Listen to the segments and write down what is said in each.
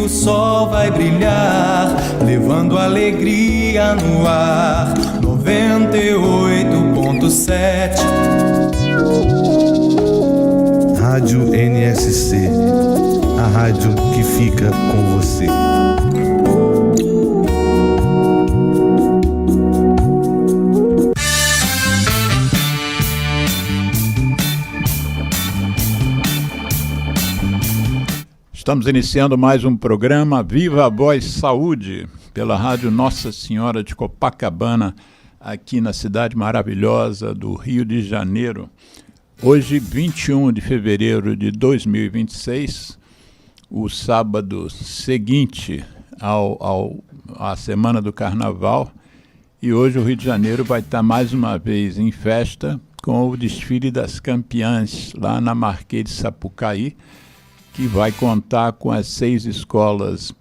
o sol vai brilhar, levando alegria no ar. 98.7 Rádio NSC, a rádio que fica com você. Estamos iniciando mais um programa Viva a Voz Saúde, pela Rádio Nossa Senhora de Copacabana, aqui na cidade maravilhosa do Rio de Janeiro. Hoje, 21 de fevereiro de 2026, o sábado seguinte à Semana do Carnaval, e hoje o Rio de Janeiro vai estar mais uma vez em festa com o desfile das campeãs lá na Marquês de Sapucaí, que vai contar com as 6 escolas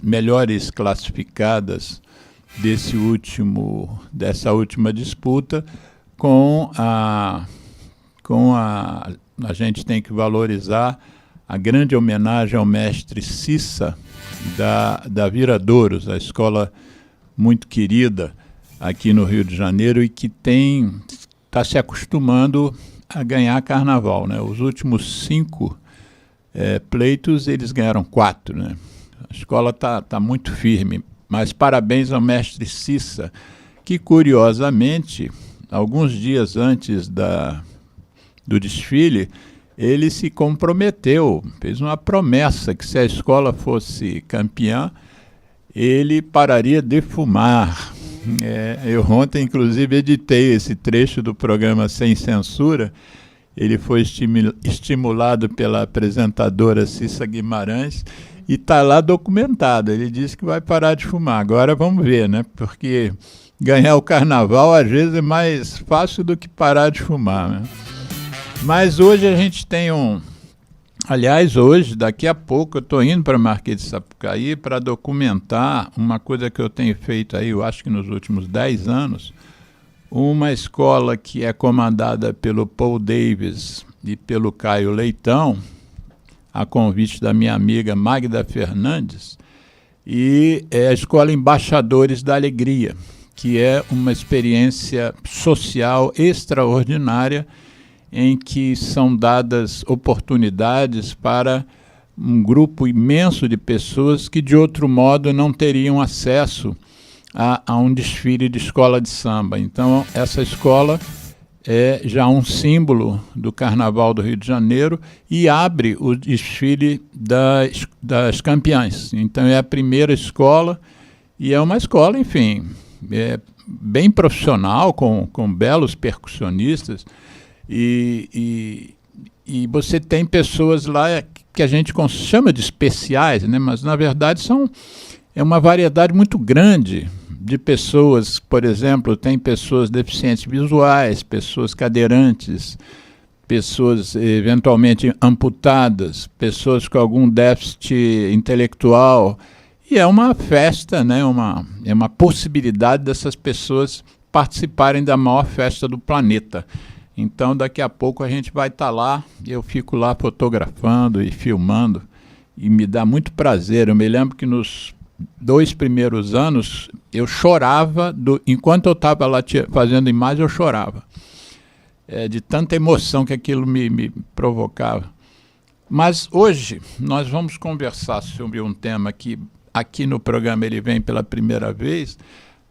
melhores classificadas dessa última disputa, a gente tem que valorizar a grande homenagem ao mestre Cissa da Viradouros, a escola muito querida aqui no Rio de Janeiro e que está se acostumando a ganhar carnaval, né? Os últimos 5 pleitos, eles ganharam 4, né? A escola tá muito firme, mas parabéns ao mestre Cissa, que curiosamente, alguns dias antes do desfile, ele se comprometeu, fez uma promessa que se a escola fosse campeã, ele pararia de fumar. Eu ontem, inclusive, editei esse trecho do programa Sem Censura. Ele foi estimulado pela apresentadora Cissa Guimarães e está lá documentado. Ele disse que vai parar de fumar. Agora vamos ver, né? Porque ganhar o carnaval às vezes é mais fácil do que parar de fumar, né? Mas hoje a gente tem daqui a pouco, eu estou indo para Marquês de Sapucaí para documentar uma coisa que eu tenho feito aí, eu acho que nos últimos 10 anos, uma escola que é comandada pelo Paul Davis e pelo Caio Leitão, a convite da minha amiga Magda Fernandes, e é a Escola Embaixadores da Alegria, que é uma experiência social extraordinária em que são dadas oportunidades para um grupo imenso de pessoas que de outro modo não teriam acesso a um desfile de escola de samba. Então, essa escola é já um símbolo do Carnaval do Rio de Janeiro e abre o desfile das campeãs. Então, é a primeira escola e é uma escola, enfim, bem profissional, com belos percussionistas e você tem pessoas lá que a gente chama de especiais, né? Mas, na verdade, é uma variedade muito grande de pessoas. Por exemplo, tem pessoas deficientes visuais, pessoas cadeirantes, pessoas eventualmente amputadas, pessoas com algum déficit intelectual. E é uma festa, né? É uma possibilidade dessas pessoas participarem da maior festa do planeta. Então, daqui a pouco a gente vai estar lá, eu fico lá fotografando e filmando, e me dá muito prazer. Eu me lembro que nos 2 primeiros anos, eu chorava, enquanto eu estava lá fazendo imagem, eu chorava, de tanta emoção que aquilo me provocava. Mas hoje nós vamos conversar sobre um tema que aqui no programa ele vem pela primeira vez,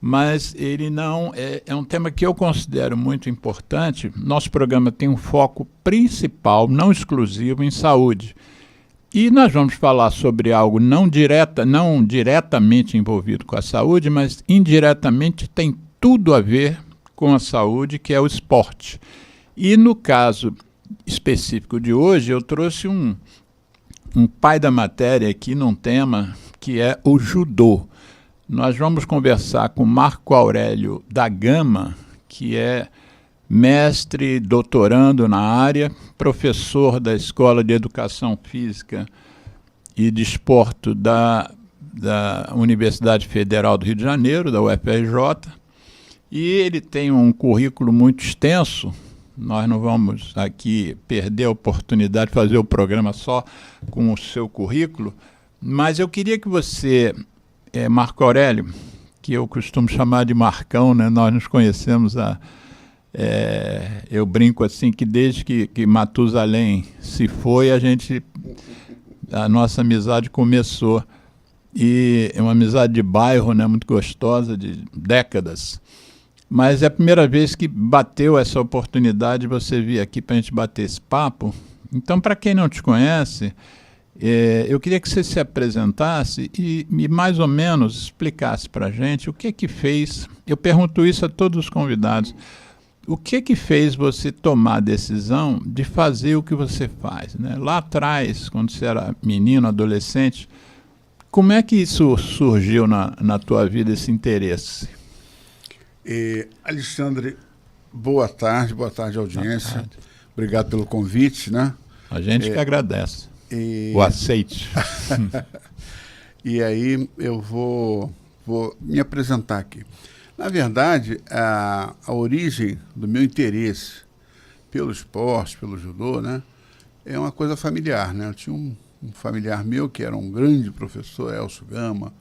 mas ele não é um tema que eu considero muito importante. Nosso programa tem um foco principal, não exclusivo, em saúde. E nós vamos falar sobre algo não diretamente envolvido com a saúde, mas indiretamente tem tudo a ver com a saúde, que é o esporte. E no caso específico de hoje, eu trouxe um pai da matéria aqui num tema que é o judô. Nós vamos conversar com Marco Aurélio da Gama, que é mestre, doutorando na área, professor da Escola de Educação Física e Desporto da Universidade Federal do Rio de Janeiro, da UFRJ, e ele tem um currículo muito extenso. Nós não vamos aqui perder a oportunidade de fazer o programa só com o seu currículo, Mas eu queria que você, Marco Aurélio, que eu costumo chamar de Marcão, né? Nós nos conhecemos eu brinco assim que desde que Matusalém se foi, a nossa amizade começou. E é uma amizade de bairro, né? Muito gostosa, de décadas. Mas é a primeira vez que bateu essa oportunidade de você vir aqui para a gente bater esse papo. Então, para quem não te conhece, eu queria que você se apresentasse e mais ou menos explicasse para a gente o que fez. Eu pergunto isso a todos os convidados. O que fez você tomar a decisão de fazer o que você faz, né? Lá atrás, quando você era menino, adolescente, como é que isso surgiu na tua vida, esse interesse? Alexandre, boa tarde audiência. Boa tarde. Obrigado pelo convite, né? A gente que agradece. O aceite. E aí eu vou me apresentar aqui. Na verdade, a origem do meu interesse pelo esporte, pelo judô, né, é uma coisa familiar, né? Eu tinha um familiar meu que era um grande professor, Elcio Gama,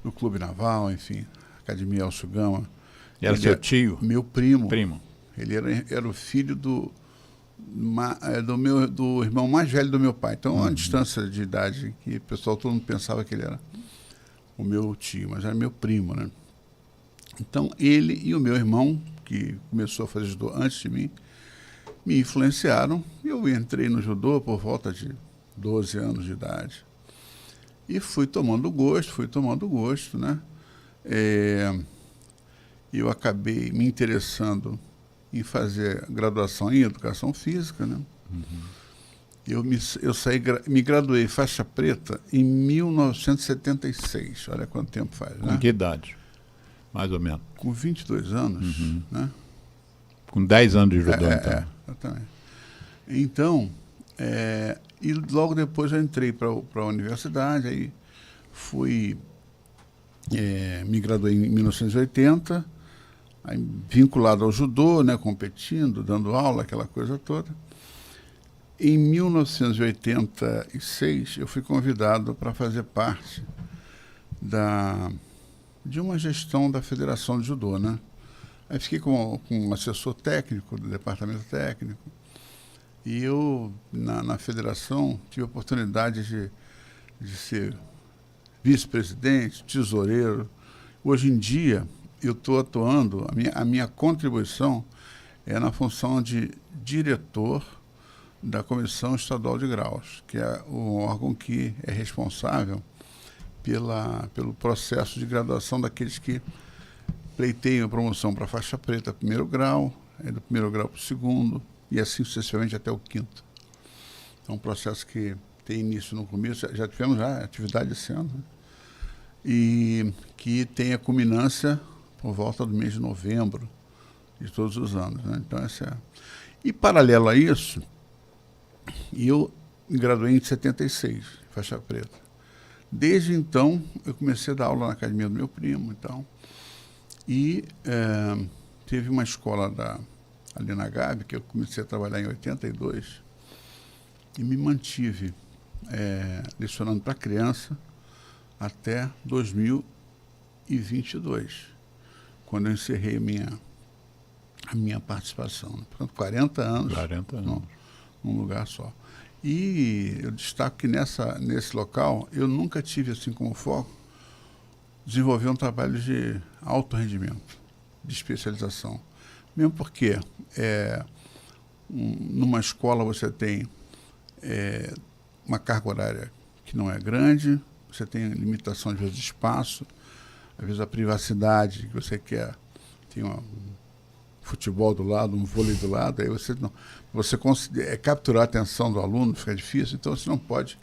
do Clube Naval, enfim, Academia Elcio Gama. Era seu tio? Meu primo. Primo. Ele era o filho do irmão mais velho do meu pai. Então, uma distância de idade que o pessoal todo mundo pensava que ele era o meu tio, mas era meu primo, né? Então, ele e o meu irmão, que começou a fazer judô antes de mim, me influenciaram. Eu entrei no judô por volta de 12 anos de idade. E fui tomando gosto, né? Eu acabei me interessando em fazer graduação em Educação Física, né? Eu me graduei faixa preta em 1976. Olha quanto tempo faz, né? Com que idade? Mais ou menos. Com 22 anos, né? Com 10 anos de judô, então. Exatamente. Então, e logo depois eu entrei para a universidade, aí me graduei em 1980, aí vinculado ao judô, né, competindo, dando aula, aquela coisa toda. Em 1986, eu fui convidado para fazer parte de uma gestão da Federação de Judô, né? Aí fiquei com um assessor técnico do departamento técnico e eu, na federação, tive a oportunidade de ser vice-presidente, tesoureiro. Hoje em dia, eu estou atuando, a minha contribuição é na função de diretor da Comissão Estadual de Graus, que é o órgão que é responsável pelo processo de graduação daqueles que pleiteiam a promoção para faixa preta, primeiro grau, do primeiro grau para o segundo, e assim sucessivamente até o quinto. É um processo que tem início no começo, já tivemos atividade esse ano, né? E que tem a culminância por volta do mês de novembro de todos os anos, né? Então, E paralelo a isso, eu me graduei em 76, faixa preta. Desde então, eu comecei a dar aula na academia do meu primo e tal. E teve uma escola ali na Gabi, que eu comecei a trabalhar em 82, e me mantive lecionando para criança até 2022, quando eu encerrei a minha participação. Portanto, 40 anos. Num lugar só. E eu destaco que nesse local, eu nunca tive assim como foco desenvolver um trabalho de alto rendimento, de especialização. Mesmo porque numa escola você tem uma carga horária que não é grande, você tem limitação às vezes de espaço, às vezes a privacidade que você quer, tem um futebol do lado, um vôlei do lado, aí você capturar a atenção do aluno fica difícil, então você não pode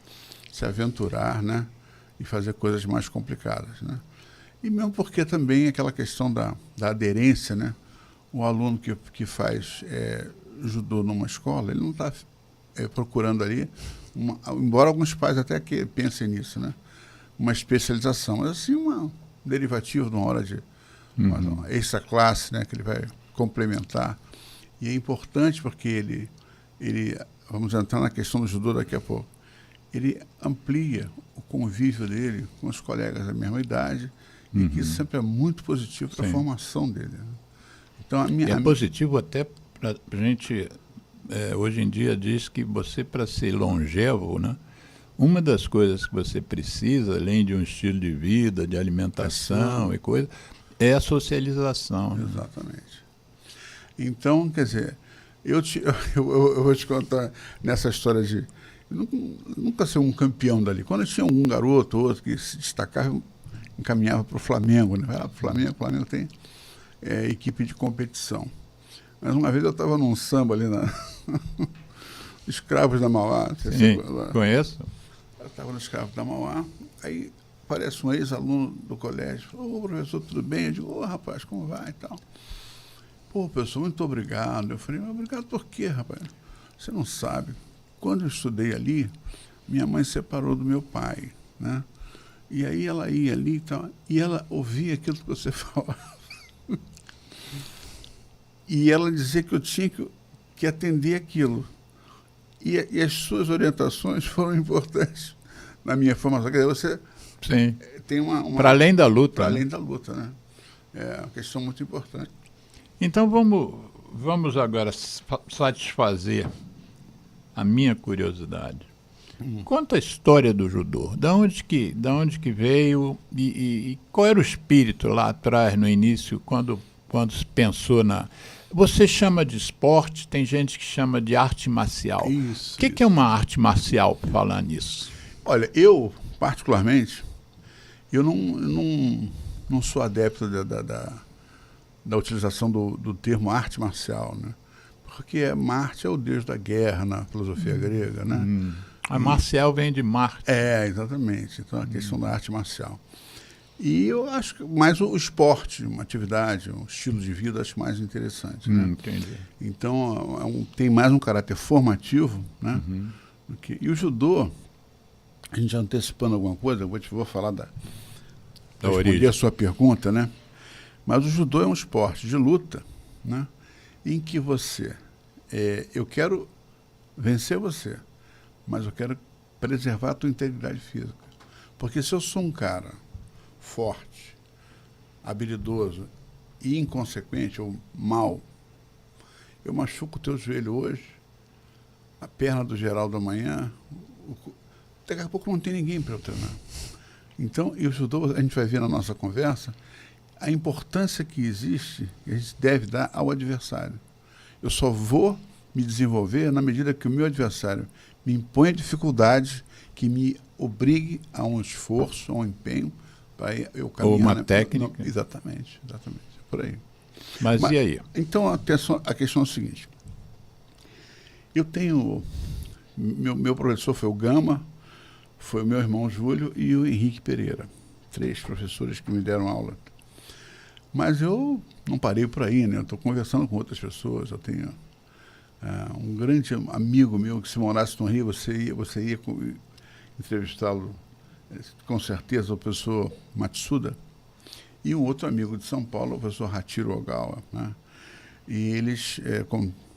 se aventurar, né, e fazer coisas mais complicadas, né? E mesmo porque também aquela questão da aderência, né? O aluno que faz judô numa escola, ele não está procurando ali, embora alguns pais até que pensem nisso, né? Uma especialização, mas assim um derivativo de uma hora de uma extra classe, né? Que ele vai complementar. E é importante porque ele vamos entrar na questão do judô daqui a pouco, ele amplia o convívio dele com os colegas da mesma idade, e que isso sempre é muito positivo para a formação dele. Né? Então, é positivo até para a gente, hoje em dia, diz que você, para ser longevo, né, uma das coisas que você precisa, além de um estilo de vida, de alimentação e coisa, é a socialização. Né? Exatamente. Então, quer dizer, eu vou te contar nessa história de nunca ser um campeão dali. Quando tinha um garoto ou outro que se destacava, encaminhava para o Flamengo, né? Vai lá para o Flamengo tem equipe de competição. Mas uma vez eu estava num samba ali na Escravos da Mauá. Sim, conheço. Eu estava no Escravos da Mauá, aí aparece um ex-aluno do colégio, falou: ô professor, tudo bem? Eu digo: ô rapaz, como vai e tal? Pô, professor, muito obrigado. Eu falei: mas obrigado por quê, rapaz? Você não sabe. Quando eu estudei ali, minha mãe separou do meu pai, né? E aí ela ia ali e ela ouvia aquilo que você falava. E ela dizia que eu tinha que atender aquilo. E as suas orientações foram importantes na minha formação. Quer dizer, você Sim. Tem uma para além da luta. Para né? além da luta, né? É uma questão muito importante. Então vamos agora satisfazer a minha curiosidade. Conta a história do judô. Da onde que veio e qual era o espírito lá atrás, no início, quando se pensou na... Você chama de esporte, tem gente que chama de arte marcial. Isso. O que é uma arte marcial, por falar nisso? Olha, eu, particularmente, eu não sou adepto da utilização do termo arte marcial, né? Porque Marte é o deus da guerra na filosofia grega, né? A marcial vem de Marte. Exatamente. Então, a questão da arte marcial. E eu acho que mais o esporte, uma atividade, um estilo de vida, acho mais interessante. Né? Entendi. Então, tem mais um caráter formativo, né? E o judô, a gente antecipando alguma coisa, vou falar da responder a sua pergunta, né? Mas o judô é um esporte de luta, né? Em que você... eu quero vencer você, mas eu quero preservar a tua integridade física. Porque se eu sou um cara forte, habilidoso e inconsequente ou mau, eu machuco o teu joelho hoje, a perna do Geraldo amanhã, daqui a pouco não tem ninguém para eu treinar. Então, e o judô, a gente vai ver na nossa conversa, a importância que existe, que a gente deve dar ao adversário. Eu só vou me desenvolver na medida que o meu adversário me impõe dificuldades que me obrigue a um esforço, a um empenho, para eu caminhar. Ou uma técnica. Exatamente, por aí. Mas e aí? Então, a questão é a seguinte. Eu tenho... Meu professor foi o Gama, foi o meu irmão Júlio e o Henrique Pereira. 3 professores que me deram aula. Mas eu não parei por aí, né? Eu estou conversando com outras pessoas. Eu tenho um grande amigo meu que, se morasse no Rio, você ia entrevistá-lo, com certeza, o professor Matsuda, e um outro amigo de São Paulo, o professor Hachiro Ogawa, né? E eles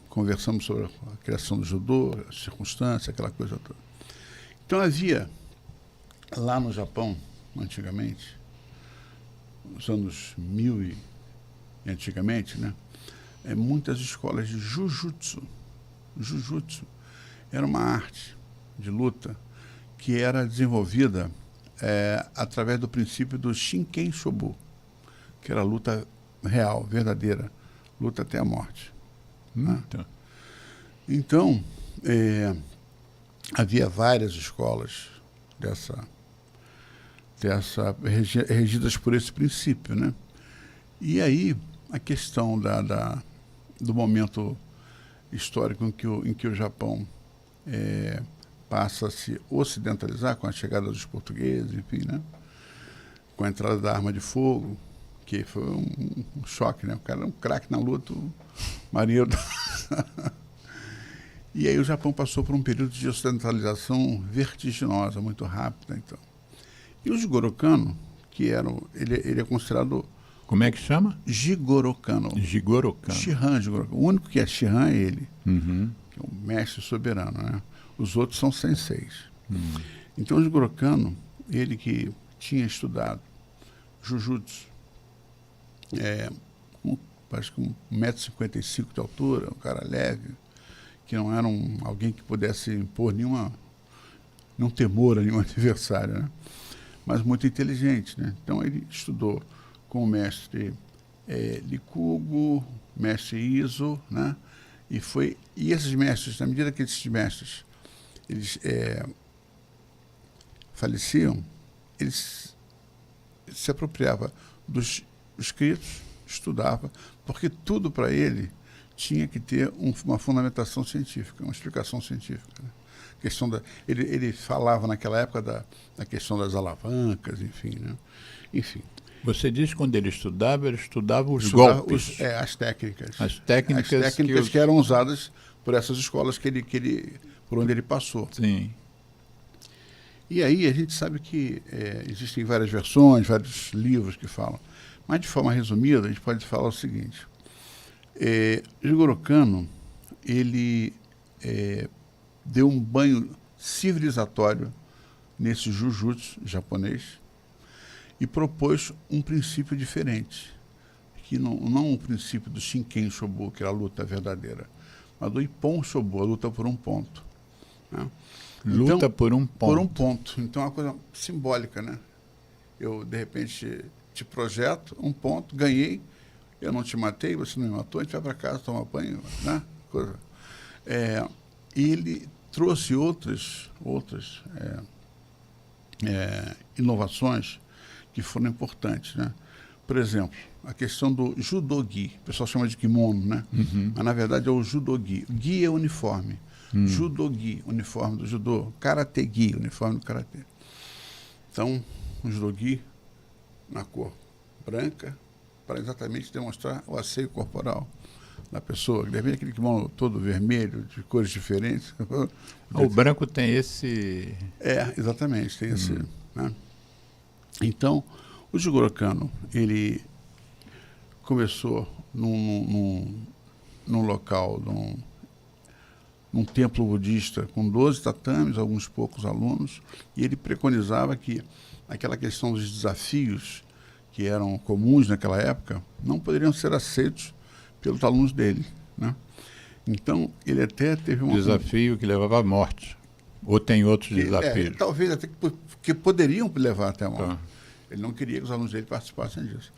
conversamos sobre a criação do judô, a circunstância, aquela coisa toda. Então havia, lá no Japão, antigamente, nos anos 1000 e antigamente, né? Muitas escolas de Jujutsu. Jujutsu era uma arte de luta que era desenvolvida através do princípio do Shinken Shobu, que era a luta real, verdadeira, luta até a morte. Né? Então, havia várias escolas regidas por esse princípio, né? E aí, a questão do momento histórico em que o Japão passa a se ocidentalizar com a chegada dos portugueses, enfim, né? Com a entrada da arma de fogo, que foi um choque, né? O cara era um craque na luta, o marinheiro. E aí o Japão passou por um período de ocidentalização vertiginosa, muito rápida, então. E o Jigoro que ele é considerado... Como é que chama? Jigoro Kano. Shihan Jigoro Kano. O único que é Shihan é ele, que é o mestre soberano, né? Os outros são senseis. Então o Jigoro Kano, ele que tinha estudado Jujutsu, acho que 1,55 m de altura, um cara leve, que não era alguém que pudesse impor nenhum temor a nenhum adversário, né? Mas muito inteligente, né? Então ele estudou com o mestre Likugo, mestre Iso, né? E esses mestres, na medida que esses mestres eles faleciam, eles se apropriava dos escritos, estudava, porque tudo para ele tinha que ter uma fundamentação científica, uma explicação científica, né? Ele falava naquela época da questão das alavancas, enfim, né? Enfim. Você disse que quando ele estudava os golpes. As técnicas. As técnicas que eram usadas por essas escolas por onde ele passou. Sim. E aí a gente sabe que existem várias versões, vários livros que falam. Mas de forma resumida, a gente pode falar o seguinte. Jigoro Kano, ele deu um banho civilizatório nesse Jujutsu japonês e propôs um princípio diferente, que não o princípio do Shinken Shobu, que era a luta verdadeira, mas do Ippon Shobu, a luta por um ponto, né? Luta por um ponto. Por um ponto. Então é uma coisa simbólica, né? Eu, de repente, te projeto um ponto, ganhei, eu não te matei, você não me matou, a gente vai para casa, toma banho, né? E ele trouxe outras inovações que foram importantes, né? Por exemplo, a questão do judogi, o pessoal chama de kimono, né? Mas na verdade é o judogi. O gi é o uniforme. Judogi, uniforme do judô. Karate-gi, uniforme do karatê. Então, o judogi na cor branca, para exatamente demonstrar o asseio corporal da pessoa. De repente aquele kimono todo vermelho, de cores diferentes. O branco tem esse... Exatamente, tem esse... Né? Então, o Jigoro Kano, ele começou num local, num templo budista com 12 tatames, alguns poucos alunos, e ele preconizava que aquela questão dos desafios que eram comuns naquela época não poderiam ser aceitos pelos alunos dele, né? Então, ele até teve um desafio que levava à morte. Ou tem outros desafios? Talvez até que poderiam levar até a morte. Tá. Ele não queria que os alunos dele participassem disso.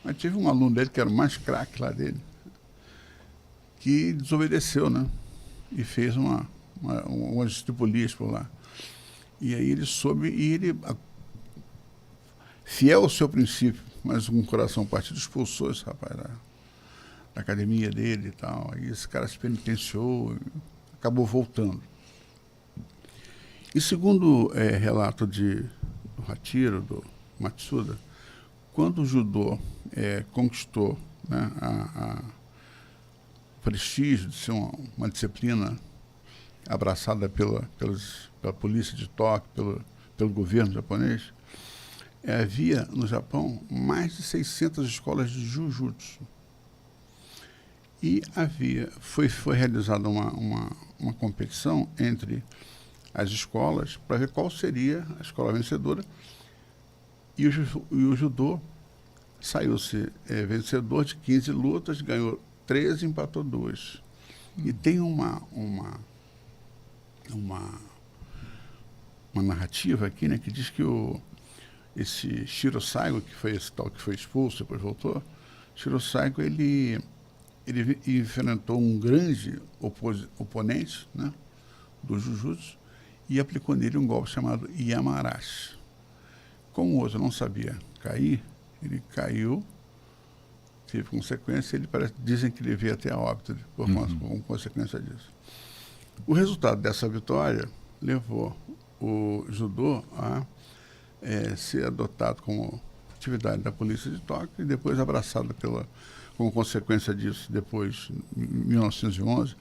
Mas teve um aluno dele, que era o mais craque lá dele, que desobedeceu, né? E fez umas estripulias por lá. E aí ele soube, fiel ao seu princípio, mas com o coração partido, expulsou esse rapaz da academia dele e tal. Aí esse cara se penitenciou, acabou voltando. E segundo relato do Hachiro, do Matsuda, quando o judô conquistou, né, o prestígio de ser uma disciplina abraçada pela polícia de Tóquio, pelo governo japonês, havia no Japão mais de 600 escolas de Jujutsu. E foi realizada uma competição entre as escolas para ver qual seria a escola vencedora, e o judô saiu-se vencedor de 15 lutas, ganhou 13 e empatou 2. E tem uma narrativa aqui, né, que diz que esse Shiro Saigo, que foi esse tal que foi expulso, depois voltou, Shiro Saigo, ele enfrentou um grande oponente, né, do Jujutsu, e aplicou nele um golpe chamado Yamarashi. Como o outro não sabia cair, ele caiu, teve consequência, dizem que ele veio até a óbito como consequência disso. O resultado dessa vitória levou o judô a ser adotado como atividade da polícia de Tóquio e depois abraçado como consequência disso, depois, em 1911,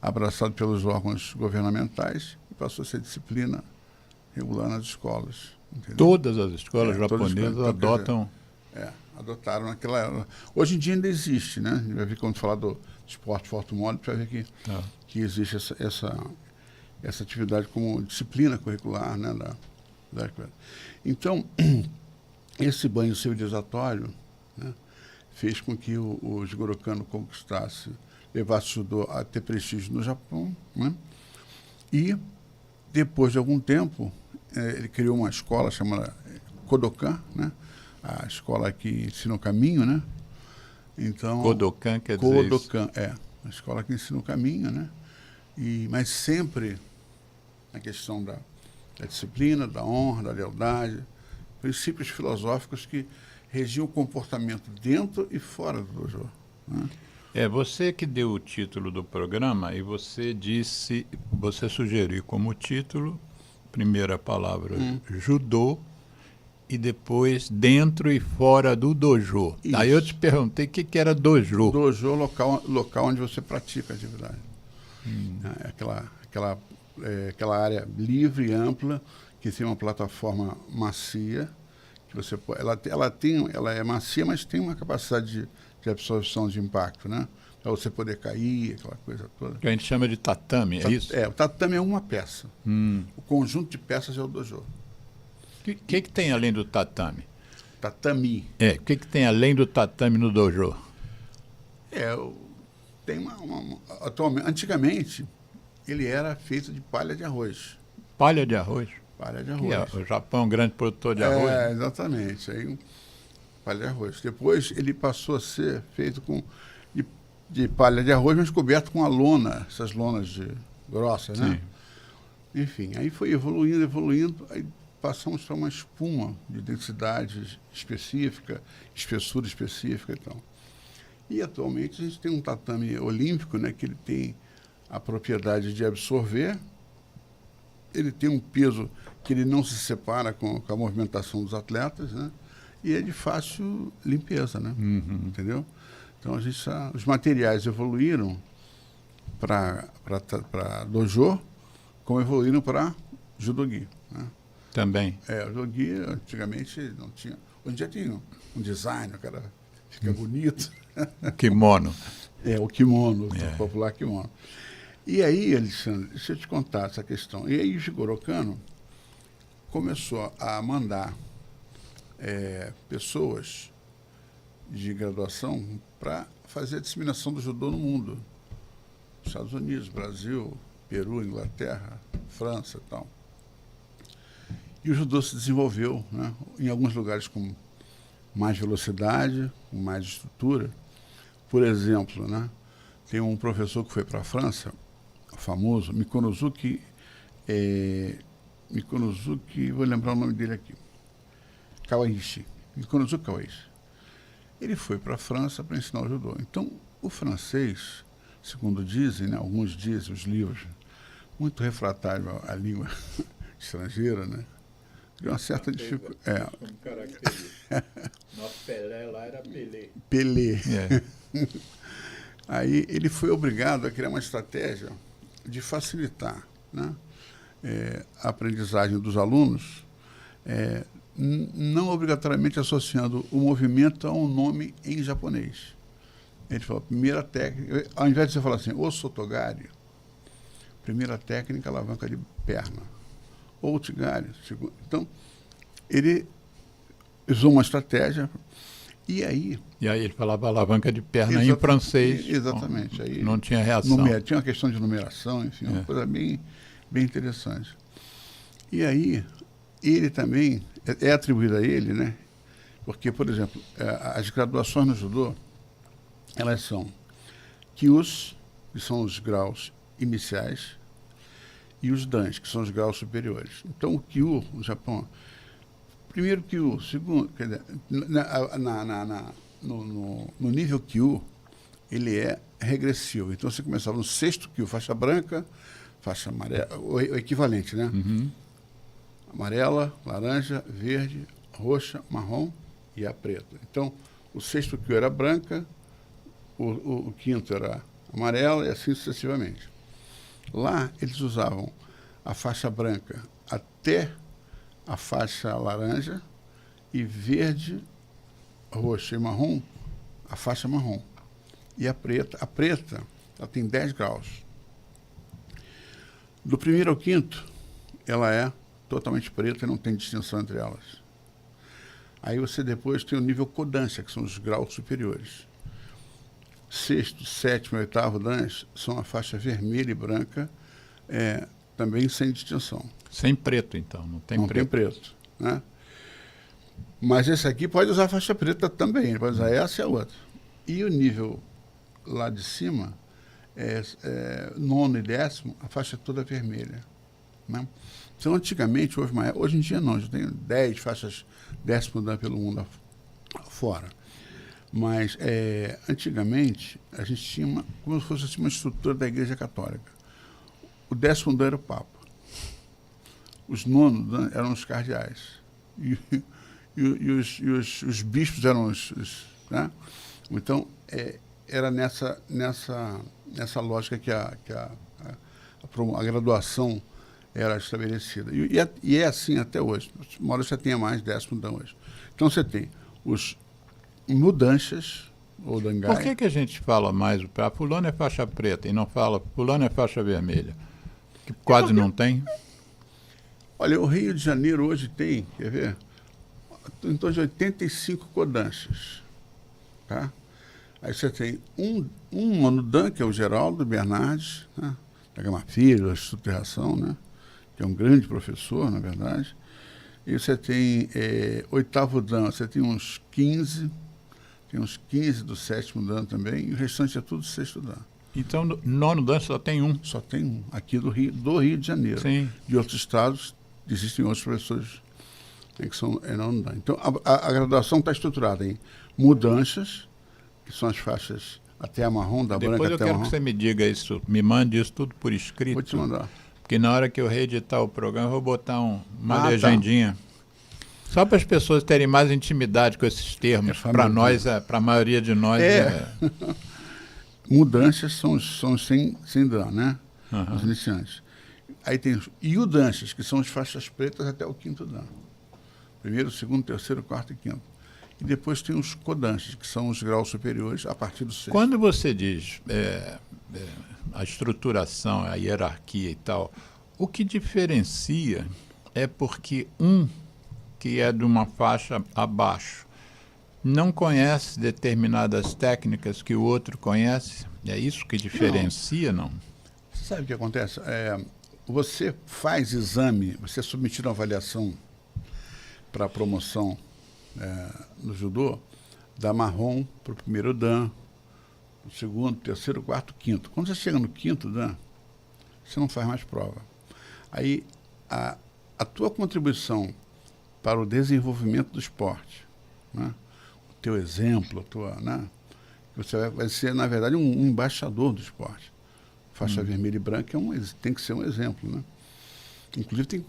abraçado pelos órgãos governamentais e passou a ser disciplina regular nas escolas. Entendeu? Todas as escolas japonesas adotam... adotaram naquela... Hoje em dia ainda existe, né? A gente vai ver quando falar do esporte forte modo, para ver que existe essa atividade como disciplina curricular, né, da escola. Então, esse banho civilizatório, né, fez com que o Jigoro Kano levasse o judô a ter prestígio no Japão, né, e depois de algum tempo ele criou uma escola chamada Kodokan, né, a escola que ensina o caminho, né. Então, Kodokan quer dizer Kodokan, a escola que ensina o caminho, né, mas sempre na questão da disciplina, da honra, da lealdade, princípios filosóficos que regiam o comportamento dentro e fora do dojo, né? Você que deu o título do programa e você sugeriu como título, primeira palavra, judô, e depois dentro e fora do dojo. Isso. Aí eu te perguntei o que era dojo. Dojo é o local onde você pratica a atividade. É aquela área livre e ampla, que tem uma plataforma macia, que você pode, ela é macia, mas tem uma capacidade de absorção de impacto, né? Para você poder cair, aquela coisa toda. Que a gente chama de tatame, é isso? O tatame é uma peça. O conjunto de peças é o dojo. O que tem além do tatame? Tatami. O que tem além do tatame no dojo? Tem atualmente, antigamente, ele era feito de palha de arroz. Palha de arroz? Palha de arroz. O Japão é um grande produtor de arroz. Exatamente. Aí, palha de arroz. Depois ele passou a ser feito de palha de arroz, mas coberto com a lona, essas lonas grossas, né? Sim. Enfim, aí foi evoluindo, aí passamos para uma espuma de densidade específica, espessura específica e tal. E atualmente a gente tem um tatame olímpico, né, que ele tem a propriedade de absorver, ele tem um peso que ele não se separa com a movimentação dos atletas, né, e é de fácil limpeza, né, entendeu? Então os materiais evoluíram para dojo, como evoluíram para judogi, né? Também. O judogi antigamente não tinha, hoje em dia tem um design, o cara fica bonito. Kimono. O kimono, o popular kimono. E aí, Alexandre, deixa eu te contar essa questão. E aí o Jigoro Kano começou a mandar pessoas de graduação para fazer a disseminação do judô no mundo. Estados Unidos, Brasil, Peru, Inglaterra, França e tal. E o judô se desenvolveu, né, em alguns lugares com mais velocidade, com mais estrutura. Por exemplo, né, tem um professor que foi para a França, famoso, Mikonosuke, vou lembrar o nome dele aqui, Kawaishi, Mikonosuke Kawaishi. Ele foi para a França para ensinar o judô. Então, o francês, segundo dizem, né, alguns dizem, os livros, muito refratário à língua estrangeira, né, de uma certa dificuldade. Nosso Pelé lá era Pelé. Pelé. Aí ele foi obrigado a criar uma estratégia de facilitar, né, a aprendizagem dos alunos, não obrigatoriamente associando o movimento a um nome em japonês. Ele falou, primeira técnica, ao invés de você falar assim, o sotogari, primeira técnica, alavanca de perna. Ou Tigari. Então, ele usou uma estratégia e aí ele falava alavanca de perna em francês. Exatamente. Aí não tinha reação. Tinha uma questão de numeração, enfim, uma coisa bem interessante. E aí, ele também, é atribuído a ele, né? Porque, por exemplo, as graduações no judô, elas são kyus, que são os graus iniciais, e os dans, que são os graus superiores. Então, o Kyu, no Japão, primeiro Kyu, segundo, quer dizer, no nível Kyu, ele é regressivo. Então, você começava no sexto Kyu, faixa branca, faixa amarela, o equivalente, né? Amarela, laranja, verde, roxa, marrom e a preta. Então, o sexto Kyu era branca, o quinto era amarela e assim sucessivamente. Lá, eles usavam a faixa branca até a faixa laranja e verde, roxa e marrom, a faixa marrom. E a preta, ela tem 10 graus. Do primeiro ao quinto, ela é totalmente preta e não tem distinção entre elas. Aí você depois tem o nível codância, que são os graus superiores. Sexto, sétimo e oitavo DANs são a faixa vermelha e branca, também sem distinção. Sem preto, então, não tem preto. Tem preto, né? Mas esse aqui pode usar a faixa preta também, ele pode usar essa e a outra. E o nível lá de cima, nono e décimo, a faixa é toda vermelha, né? Então, antigamente, hoje em dia não, já tenho 10 faixas décimo dan pelo mundo fora. Mas, antigamente, a gente tinha como se fosse assim, uma estrutura da Igreja Católica. O décimo dan era o Papa. Os nonos dan eram os cardeais. E os bispos eram né? Então, era nessa lógica que a graduação era estabelecida. E é assim até hoje. Embora você tenha mais décimo dan hoje. Então, você tem os mudanças, ou dangai. Por que a gente fala mais, fulano é faixa preta, e não fala fulano é faixa vermelha? Que quase não tem. Olha, o Rio de Janeiro hoje tem, quer ver, em torno de 85 codâncias, tá? Aí você tem um nono dan, que é o Geraldo Bernardes, né? Da Gama Filho, da Subterração, né? Que é um grande professor, na verdade. E você tem oitavo dan, você tem uns 15, tem uns 15 do sétimo dan também, e o restante é tudo sexto dan. Então, no nono dan só tem um? Só tem um, aqui do Rio de Janeiro. Sim. De outros estados, existem outros professores que são nono dan. Então, a graduação está estruturada em mudanças, que são as faixas até a marrom, da branca até a marrom. Depois eu quero que você me diga isso, me mande isso tudo por escrito. Vou te mandar. Porque na hora que eu reeditar o programa, eu vou botar uma legendinha. Tá. Só para as pessoas terem mais intimidade com esses termos. Para nós, para a maioria de nós... Mudanças são sem dan, né? Uhum. Os iniciantes. Aí tem os iudanças, que são as faixas pretas até o quinto dan. Primeiro, segundo, terceiro, quarto e quinto. E depois tem os codanches, que são os graus superiores a partir do sexto. Quando você diz a estruturação, a hierarquia e tal, o que diferencia é porque que é de uma faixa abaixo não conhece determinadas técnicas que o outro conhece? É isso que diferencia, não? Você sabe o que acontece? Você faz exame, você é submetido a uma avaliação para promoção no judô, da marrom para o primeiro dan, o segundo, terceiro, quarto, quinto. Quando você chega no quinto dan, você não faz mais prova. Aí, a tua contribuição para o desenvolvimento do esporte, né? O teu exemplo, né? Você vai ser, na verdade, um embaixador do esporte. Faixa vermelha e branca tem que ser um exemplo, né? Inclusive, tem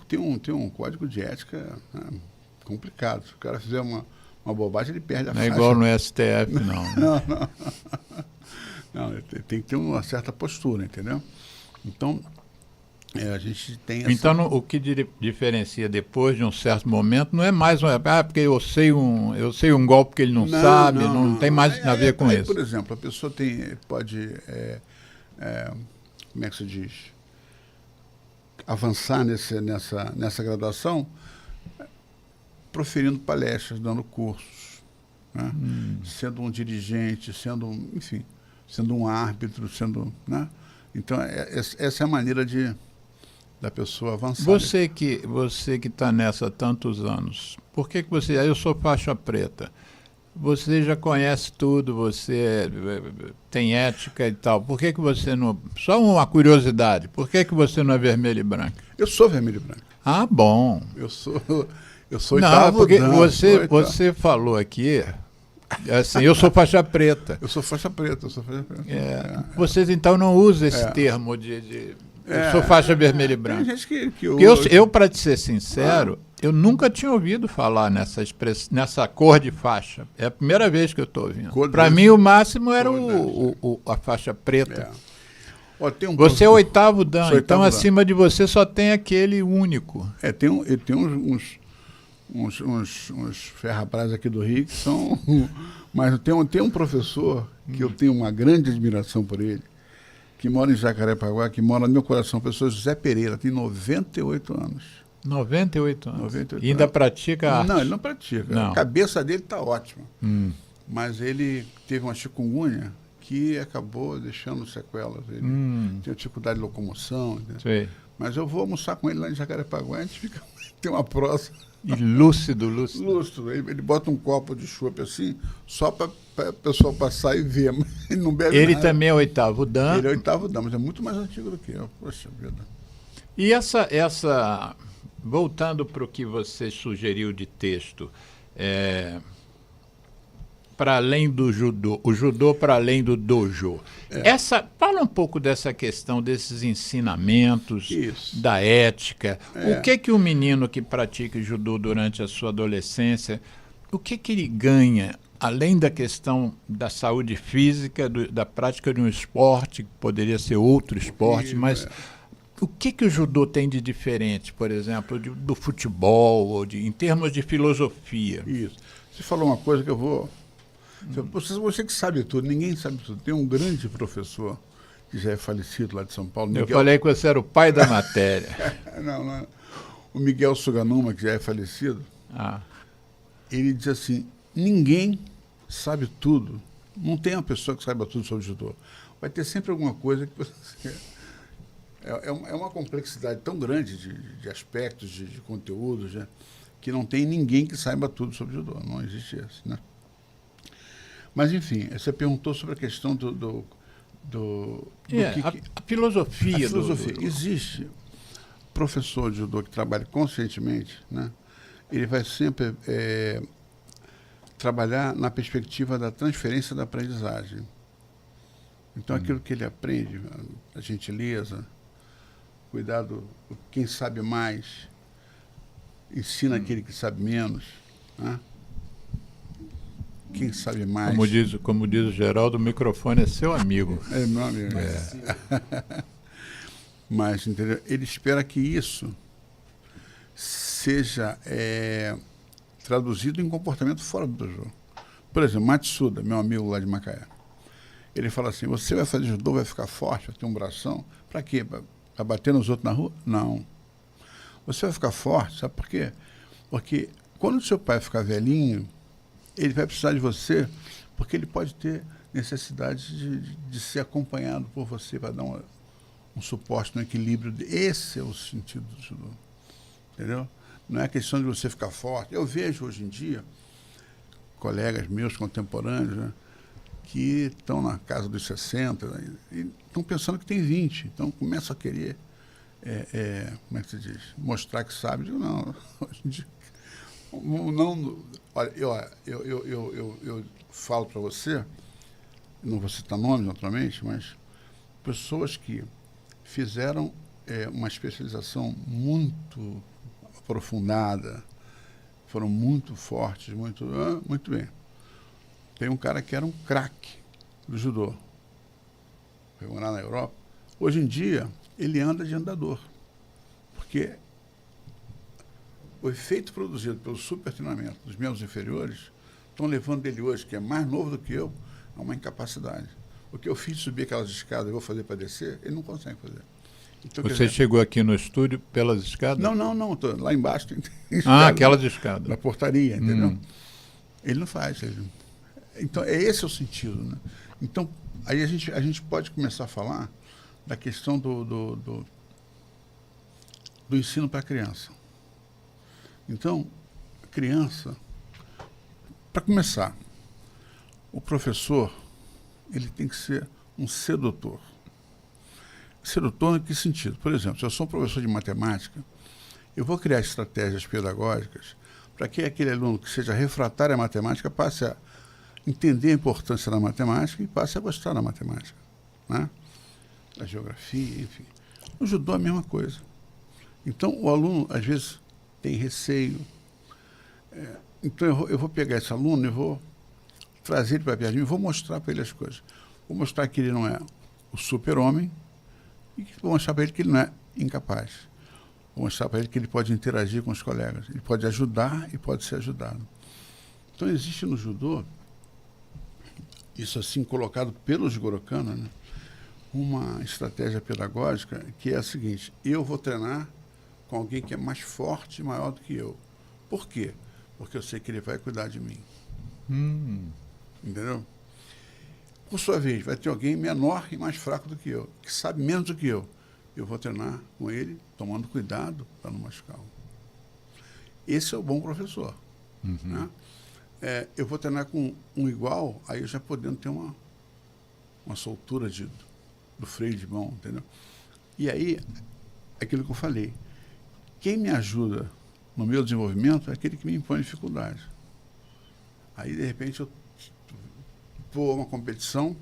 um código de ética, né, complicado. Se o cara fizer uma bobagem, ele perde a faixa. Não é igual no STF, não. Né? Não, tem que ter uma certa postura, entendeu? Então, a gente tem Então, o que diferencia depois de um certo momento não é mais porque eu sei um golpe que ele não sabe, não tem mais a ver com isso. Por exemplo, a pessoa pode, como é que se diz, avançar nessa graduação proferindo palestras, dando cursos, né? Sendo um dirigente, sendo um árbitro, né? Então, essa é a maneira da pessoa avançar. Você que está nessa há tantos anos, por que você... Eu sou faixa preta. Você já conhece tudo, você tem ética e tal. Por que você não... Só uma curiosidade. Por que você não é vermelho e branco? Eu sou vermelho e branco. Ah, bom. Eu sou não, porque você falou aqui... Assim, eu sou faixa preta. Eu sou faixa preta. Vocês, então, não usam esse termo de eu sou faixa vermelha e branca. Tem gente que eu para te ser sincero, eu nunca tinha ouvido falar nessa cor de faixa. É a primeira vez que eu estou ouvindo. Para mim, o máximo era a faixa preta. Você é o oitavo dan, então acima de você só tem aquele único. Tem uns ferrabras aqui do Rio que são... Mas tem um professor que eu tenho uma grande admiração por ele, que mora em Jacarepaguá, que mora no meu coração, a pessoa José Pereira, tem 98 anos. 98 anos. 98 E ainda anos. pratica arte? Não, ele não pratica. Não. A cabeça dele está ótima. Mas ele teve uma chikungunya que acabou deixando sequelas. Ele tem dificuldade de locomoção. Né? Sei. Mas eu vou almoçar com ele lá em Jacarepaguá, a gente fica, tem uma prosa. E lúcido. Lustro. Ele bota um copo de chopp assim, só para o pessoal passar e ver. Mas ele não bebe Ele nada. também é 8º dan. Ele é 8º dan, mas é muito mais antigo do que eu. Poxa vida. E voltando para o que você sugeriu de texto, para além do judô, o judô para além do dojo. Fala um pouco dessa questão desses ensinamentos, Isso. da ética. O que o menino que pratica judô durante a sua adolescência, o que ele ganha, além da questão da saúde física, da prática de um esporte, que poderia ser outro esporte, mas o que o judô tem de diferente, por exemplo, do futebol, ou em termos de filosofia? Isso. Você falou uma coisa que eu vou... Você que sabe tudo, ninguém sabe tudo. Tem um grande professor que já é falecido lá de São Paulo. Eu falei que você era o pai da matéria. Não. O Miguel Suganuma, que já é falecido, ele diz assim, ninguém sabe tudo. Não tem uma pessoa que saiba tudo sobre judô. Vai ter sempre alguma coisa que você... É uma complexidade tão grande de aspectos, de conteúdos, né, que não tem ninguém que saiba tudo sobre judô. Não existe isso, né? Mas, enfim, você perguntou sobre a questão a filosofia. A filosofia. Existe professor de judô que trabalha conscientemente, né? Ele vai sempre trabalhar na perspectiva da transferência da aprendizagem. Então, aquilo que ele aprende, a gentileza, cuidado, quem sabe mais, ensina aquele que sabe menos, né? Quem sabe mais. Como diz o Geraldo, o microfone é seu amigo. É meu amigo. Mas, entendeu? Ele espera que isso seja traduzido em comportamento fora do dojo. Por exemplo, Matsuda, meu amigo lá de Macaé, ele fala assim, você vai fazer judô, vai ficar forte, vai ter um bração, para quê? Para bater nos outros na rua? Não. Você vai ficar forte, sabe por quê? Porque quando o seu pai ficar velhinho, ele vai precisar de você, porque ele pode ter necessidade de ser acompanhado por você para dar um suporte, um equilíbrio. Esse é o sentido do judô. Entendeu? Não é questão de você ficar forte. Eu vejo hoje em dia colegas meus contemporâneos, né, que estão na casa dos 60 e estão pensando que tem 20. Então começam a querer, como é que se diz? Mostrar que sabe. Eu digo, não, hoje em dia, não, olha, eu falo para você, não vou citar nomes naturalmente, mas pessoas que fizeram uma especialização muito aprofundada, foram muito fortes, muito bem. Tem um cara que era um craque do judô, foi morar na Europa. Hoje em dia, ele anda de andador, porque o efeito produzido pelo super treinamento dos membros inferiores estão levando ele hoje, que é mais novo do que eu, a uma incapacidade. O que eu fiz subir aquelas escadas, eu vou fazer para descer, ele não consegue fazer. Então, você chegou aqui no estúdio pelas escadas? Não, tô lá embaixo tem aquelas escadas. Na portaria, entendeu? Ele não faz. Então, esse é o sentido, né? Então, aí a gente pode começar a falar da questão do ensino para a criança. Então, a criança, para começar, o professor, ele tem que ser um sedutor. Sedutor em que sentido? Por exemplo, se eu sou um professor de matemática, eu vou criar estratégias pedagógicas para que aquele aluno que seja refratário à matemática passe a entender a importância da matemática e passe a gostar da matemática, né? Da geografia, enfim. No judô é a mesma coisa. Então, o aluno, às vezes, tem receio. Então, eu vou pegar esse aluno e vou trazer ele para perto de mim e vou mostrar para ele as coisas. Vou mostrar que ele não é o super-homem e vou mostrar para ele que ele não é incapaz. Vou mostrar para ele que ele pode interagir com os colegas. Ele pode ajudar e pode ser ajudado. Então, existe no judô, isso assim colocado pelos Jigoro Kano, né, uma estratégia pedagógica que é a seguinte: eu vou treinar com alguém que é mais forte e maior do que eu. Por quê? Porque eu sei que ele vai cuidar de mim. Entendeu? Por sua vez, vai ter alguém menor e mais fraco do que eu, que sabe menos do que eu. Eu vou treinar com ele, tomando cuidado para não machucá-lo. Esse é o bom professor. Né? Eu vou treinar com um igual, aí eu já podendo ter uma soltura do freio de mão, entendeu? E aí, aquilo que eu falei, quem me ajuda no meu desenvolvimento é aquele que me impõe dificuldade. Aí, de repente, eu vou a uma competição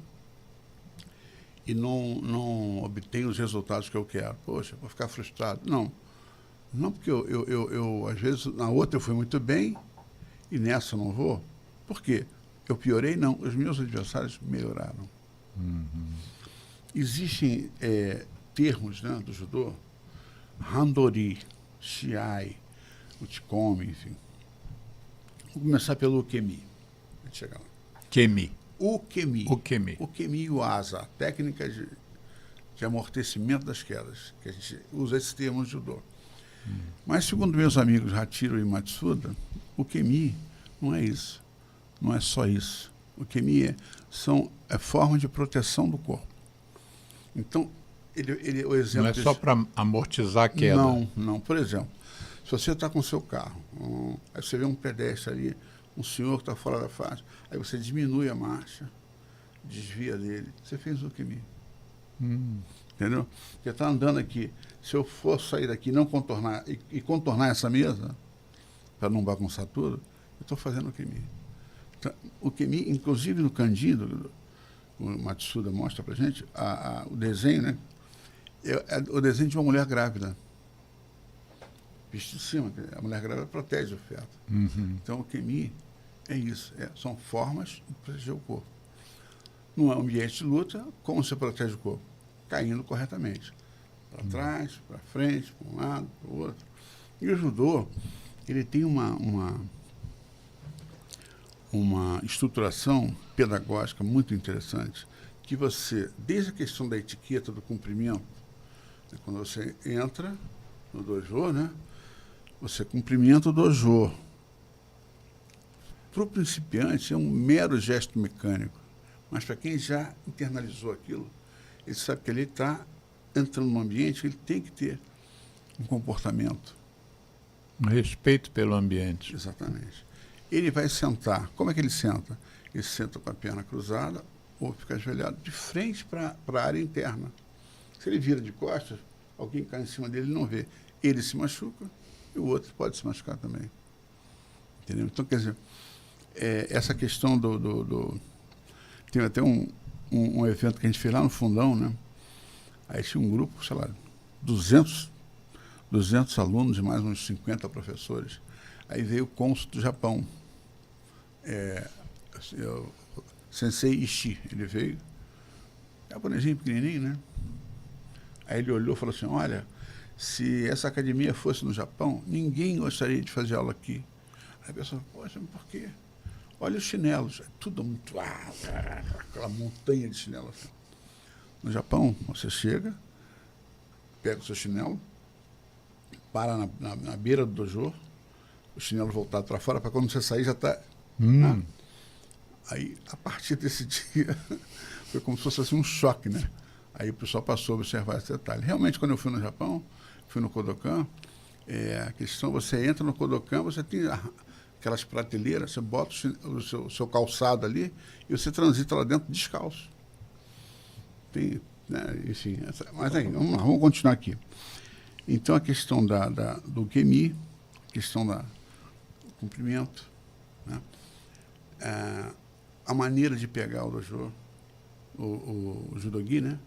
e não obtenho os resultados que eu quero. Poxa, vou ficar frustrado. Não, porque eu às vezes, na outra eu fui muito bem e nessa eu não vou. Por quê? Eu piorei? Não. Os meus adversários melhoraram. Existem termos, né, do judô, Handori, Shiai, Uchikomi, enfim. Vou começar pelo Ukemi. Vou chegar lá. Kemi. Ukemi. Ukemi. Ukemi e o Asa, técnica de amortecimento das quedas, que a gente usa esse termo no judô. Mas, segundo meus amigos Hachiro e Matsuda, o Ukemi não é isso. Não é só isso. O Ukemi é forma de proteção do corpo. Então, o exemplo... Não é só para amortizar a queda. Não. Por exemplo, se você está com o seu carro, aí você vê um pedestre ali, um senhor que está fora da faixa, aí você diminui a marcha, desvia dele, você fez o Ukemi. Entendeu? Você está andando aqui, se eu for sair daqui não contornar, e contornar essa mesa, para não bagunçar tudo, eu estou fazendo o Ukemi. Então, o Ukemi, inclusive no Candido, o Matsuda mostra para a gente, o desenho, né? É o desenho de uma mulher grávida. Visto de cima, a mulher grávida protege o feto. Então, o Ukemi é isso, são formas de proteger o corpo. Num ambiente de luta, como você protege o corpo? Caindo corretamente. Para trás, para frente, para um lado, para o outro. E o judô, ele tem uma estruturação pedagógica muito interessante, que você, desde a questão da etiqueta, do cumprimento, né, quando você entra no dojo, né, você cumprimenta o dojo. Para o principiante é um mero gesto mecânico, mas para quem já internalizou aquilo, ele sabe que ele está entrando num ambiente que ele tem que ter um comportamento. Um respeito pelo ambiente. Exatamente. Ele vai sentar. Como é que ele senta? Ele senta com a perna cruzada ou fica ajoelhado de frente para a área interna. Se ele vira de costas, alguém cai em cima dele e não vê. Ele se machuca e o outro pode se machucar também. Entendeu? Então, quer dizer, essa questão tem até um evento que a gente fez lá no Fundão, né? Aí tinha um grupo, sei lá, 200 alunos e mais uns 50 professores. Aí veio o cônsul do Japão, Sensei Ishii, ele veio, japonesinho pequenininho, né? Aí ele olhou e falou assim, olha, se essa academia fosse no Japão, ninguém gostaria de fazer aula aqui. Aí a pessoa, poxa, mas por quê? Olha os chinelos, é tudo muito, aquela montanha de chinelos. No Japão, você chega, pega o seu chinelo, para na beira do dojo, o chinelo voltado para fora, para quando você sair já está... Né? Aí, a partir desse dia, foi como se fosse assim, um choque, né? Aí o pessoal passou a observar esse detalhe. Realmente, quando eu fui no Japão, fui no Kodokan, a questão, você entra no Kodokan, você tem aquelas prateleiras, você bota o seu calçado ali e você transita lá dentro descalço. Tem, né, enfim, mas aí, vamos continuar aqui. Então, a questão do Ukemi, a questão do cumprimento, né? A maneira de pegar o dojo, o judogi, né?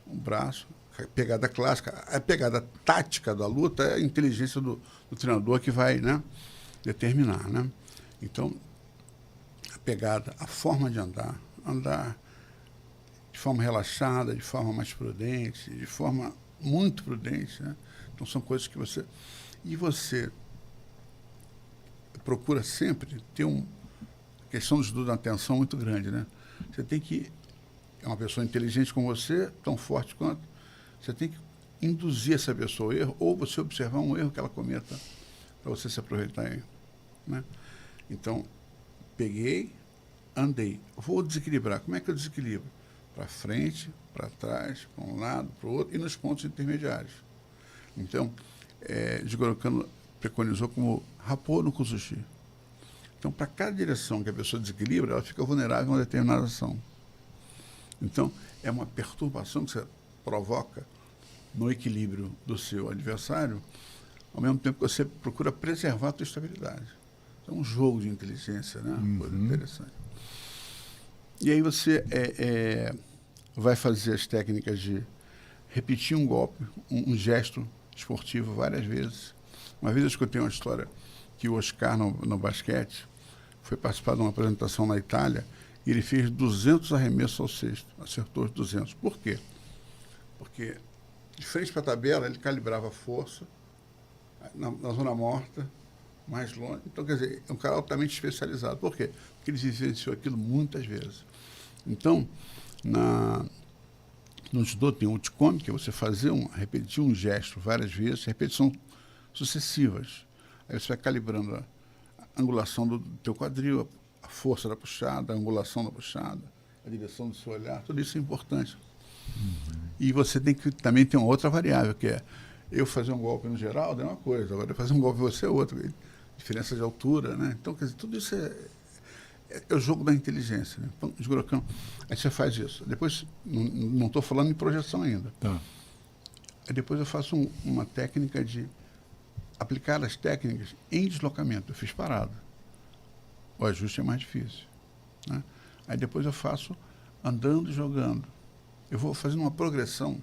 O braço, a pegada clássica, a pegada tática da luta é a inteligência do treinador que vai, né, determinar, né? Então, a pegada, a forma de andar de forma relaxada, de forma mais prudente, de forma muito prudente, né? Então, são coisas que você procura sempre ter questão do estudo da atenção muito grande, né? Você tem que é uma pessoa inteligente como você, tão forte quanto, você tem que induzir essa pessoa ao erro, ou você observar um erro que ela cometa, para você se aproveitar aí, né? Então, peguei, andei, vou desequilibrar. Como é que eu desequilibro? Para frente, para trás, para um lado, para o outro, e nos pontos intermediários. Então, Jigoro Kano preconizou como Rappo no Kuzushi. Então, para cada direção que a pessoa desequilibra, ela fica vulnerável a uma determinada ação. Então, é uma perturbação que você provoca no equilíbrio do seu adversário, ao mesmo tempo que você procura preservar a sua estabilidade. É um jogo de inteligência, né? Uma coisa interessante. E aí você vai fazer as técnicas de repetir um golpe, um gesto esportivo várias vezes. Uma vez eu escutei uma história que o Oscar, no basquete, foi participar de uma apresentação na Itália e ele fez 200 arremessos ao cesto, acertou os 200. Por quê? Porque, de frente para a tabela, ele calibrava a força na zona morta, mais longe. Então, quer dizer, é um cara altamente especializado. Por quê? Porque ele vivenciou aquilo muitas vezes. Então, no judô tem um uchikomi, que é você repetir um gesto várias vezes, repetição sucessivas. Aí você vai calibrando a angulação do teu quadril, a força da puxada, a angulação da puxada, a direção do seu olhar, tudo isso é importante. E você tem que também ter uma outra variável, que é eu fazer um golpe no geral é uma coisa, agora fazer um golpe em você é outra. Diferença de altura, né? Então, quer dizer, tudo isso é o jogo da inteligência, né? Então, Jigoro Kano, aí você faz isso. Depois, não estou falando em projeção ainda. Tá. Aí depois eu faço uma técnica de aplicar as técnicas em deslocamento. Eu fiz parado. O ajuste é mais difícil, né? Aí depois eu faço andando e jogando. Eu vou fazendo uma progressão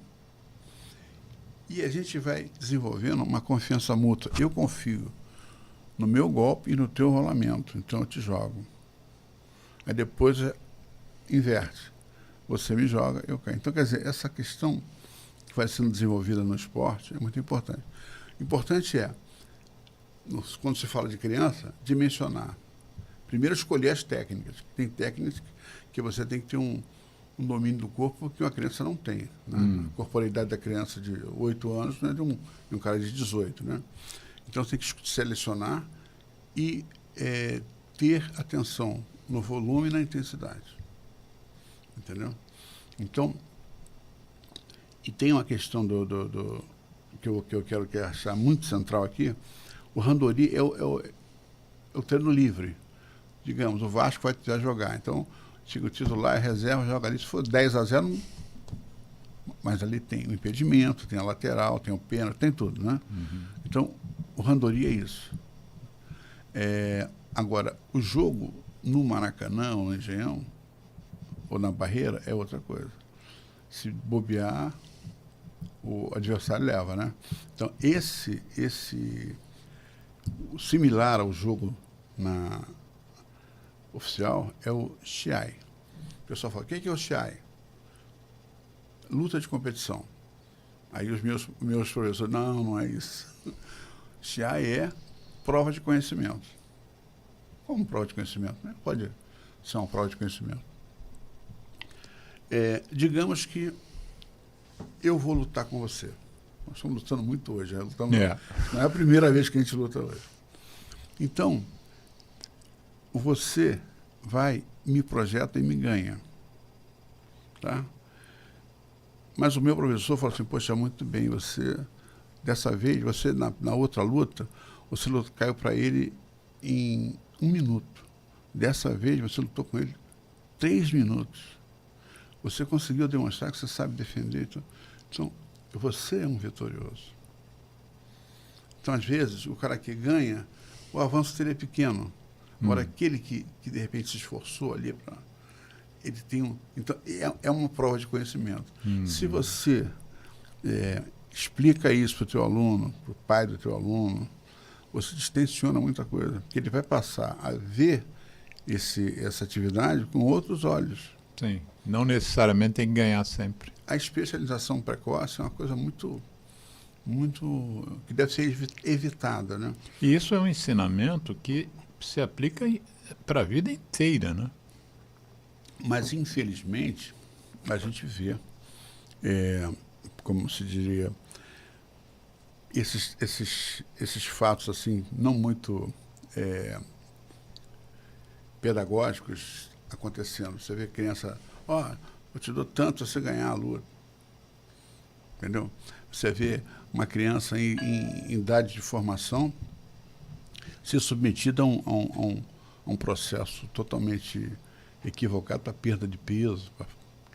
e a gente vai desenvolvendo uma confiança mútua. Eu confio no meu golpe e no teu rolamento, então eu te jogo. Aí depois inverte. Você me joga, eu caio. Então, quer dizer, essa questão que vai sendo desenvolvida no esporte é muito importante. Importante quando se fala de criança, dimensionar. Primeiro, escolher as técnicas. Tem técnicas que você tem que ter um domínio do corpo que uma criança não tem, né? A corporeidade da criança de 8 anos não é de um cara de 18, né? Então, você tem que selecionar e ter atenção no volume e na intensidade. Entendeu? Então, e tem uma questão que eu quero achar muito central aqui. O Randori é o treino livre. Digamos, o Vasco vai jogar. Então, chega o titular, reserva, joga ali. Se for 10-0, mas ali tem o impedimento, tem a lateral, tem o pênalti, tem tudo, né? Então, o Randori é isso. Agora, o jogo no Maracanã, ou no Engenhão, ou na Barreira, é outra coisa. Se bobear, o adversário leva, né? Então, o similar ao jogo na oficial é o Shiai. O pessoal fala, o que é o Shiai? Luta de competição. Aí os meus professores, não é isso. Shiai é prova de conhecimento. Como prova de conhecimento, né? Pode ser uma prova de conhecimento. Digamos que eu vou lutar com você. Nós estamos lutando muito hoje. Não é a primeira vez que a gente luta hoje. Então, você me projeta e me ganha. Tá? Mas o meu professor falou assim, poxa, muito bem, dessa vez, na outra luta, você caiu para ele em 1 minuto. Dessa vez, você lutou com ele 3 minutos. Você conseguiu demonstrar que você sabe defender. Então, você é um vitorioso. Então, às vezes, o cara que ganha, o avanço dele é pequeno. Agora, aquele que de repente se esforçou ali ele tem então, é uma prova de conhecimento. Se você explica isso para o teu aluno, para o pai do teu aluno, você distensiona muita coisa. Porque ele vai passar a ver essa atividade com outros olhos. Sim, não necessariamente tem que ganhar sempre. A especialização precoce é uma coisa muito que deve ser evitada, né? E isso é um ensinamento que se aplica para a vida inteira, né? Mas, infelizmente, a gente vê, como se diria, esses fatos assim, não muito pedagógicos acontecendo. Você vê a criança, eu te dou tanto se você ganhar a luta. Entendeu? Você vê uma criança em idade de formação ser submetida a um processo totalmente equivocado para perda de peso.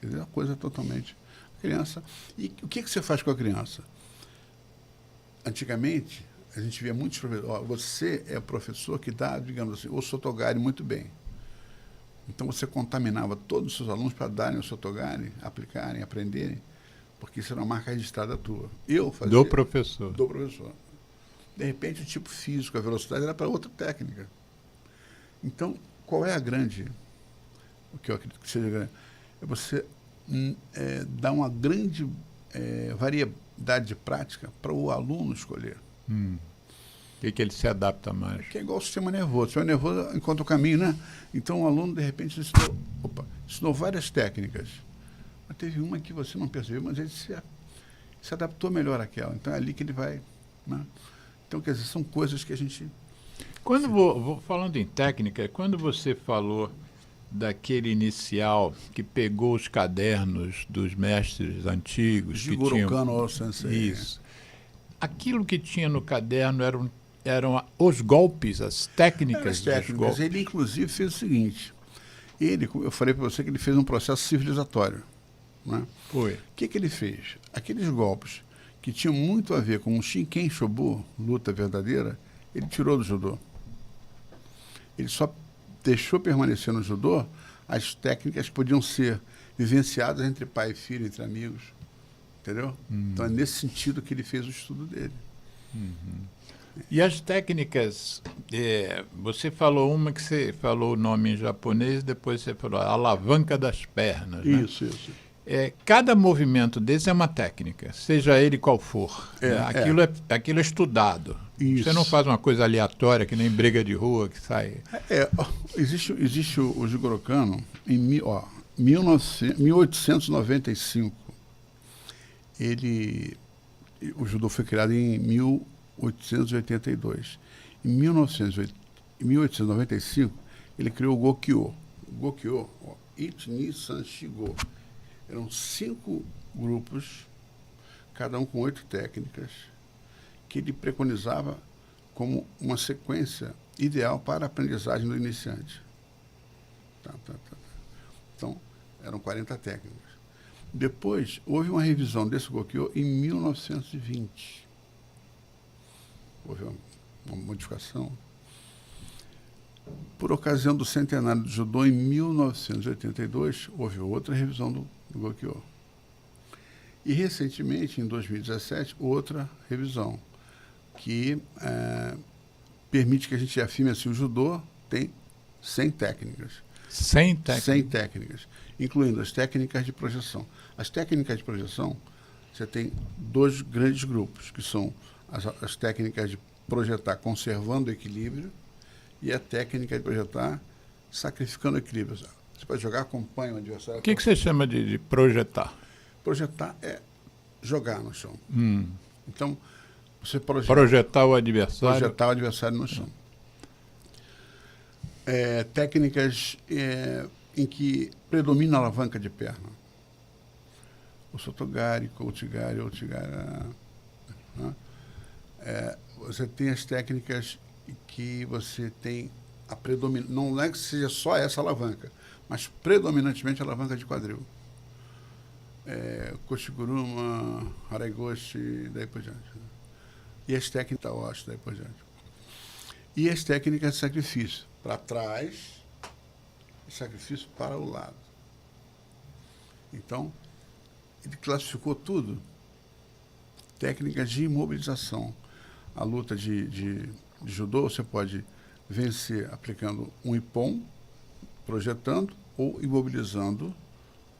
Quer dizer, uma coisa totalmente... Criança. E o que você faz com a criança? Antigamente, a gente via muitos professores. Você é o professor que dá, digamos assim, o Sotogari muito bem. Então você contaminava todos os seus alunos para darem o Sotogari, aplicarem, aprenderem, porque isso era uma marca registrada tua. Eu fazia... Do professor. Do professor. De repente, o tipo físico, a velocidade era para outra técnica. Então, qual é a grande... O que eu acredito que seja grande? É você dar uma grande variedade de prática para o aluno escolher. E que ele se adapta mais. Que é igual ao sistema nervoso. O sistema nervoso encontra o caminho, né? Então, o aluno, de repente, ensinou várias técnicas. Mas teve uma que você não percebeu, mas ele se adaptou melhor àquela. Então, é ali que ele vai... Né? Então, quer dizer, são coisas que a gente... Quando falando em técnica, quando você falou daquele inicial que pegou os cadernos dos mestres antigos... Jigoro Kano Sensei. Isso. Aquilo que tinha no caderno eram os golpes, as técnicas. Dos golpes. Ele, inclusive, fez o seguinte. Eu falei para você que ele fez um processo civilizatório. Né? Foi. O que ele fez? Aqueles golpes que tinham muito a ver com o Shinken Shobu, luta verdadeira, ele tirou do judô. Ele só deixou permanecer no judô as técnicas que podiam ser vivenciadas entre pai e filho, entre amigos. Entendeu? Então é nesse sentido que ele fez o estudo dele. E as técnicas, você falou uma que você falou o nome em japonês, depois você falou a alavanca das pernas. Né? Isso. Cada movimento desse é uma técnica, seja ele qual for. Aquilo é estudado. Isso. Você não faz uma coisa aleatória, que nem briga de rua, que sai... Existe o Jigoro Kano em 1895. O judô foi criado em 1882. Em 1895, ele criou o Gokyo. Gokyo, Ichi, San, Shigo. Eram 5 grupos, cada um com 8 técnicas, que ele preconizava como uma sequência ideal para a aprendizagem do iniciante. Então, eram 40 técnicas. Depois, houve uma revisão desse Gokyo em 1920. Houve uma modificação. Por ocasião do centenário do judô, em 1982, houve outra revisão do Gokyo. E, recentemente, em 2017, outra revisão, que permite que a gente afirme assim, o judô tem 100 técnicas. 100 técnicas? 100 técnicas, incluindo as técnicas de projeção. As técnicas de projeção, você tem 2 grandes grupos, que são as técnicas de projetar conservando o equilíbrio e a técnica de projetar sacrificando o equilíbrio. Você pode jogar, acompanha o adversário. O que você chama de projetar? Projetar é jogar no chão. Então, você projetar o adversário. Projetar o adversário no chão. Técnicas em que predomina a alavanca de perna. O Sotogari, Kouchigari, Ouchigari. Né? Você tem as técnicas que você tem a predominância. Não é que seja só essa alavanca, mas predominantemente a alavanca de quadril. Koshiguruma, Haraigoshi, daí por diante. E as técnicas Taoshi, daí por diante. E as técnicas de sacrifício, para trás e sacrifício para o lado. Então, ele classificou tudo. Técnicas de imobilização. A luta de judô, você pode vencer aplicando um ippon, projetando ou imobilizando.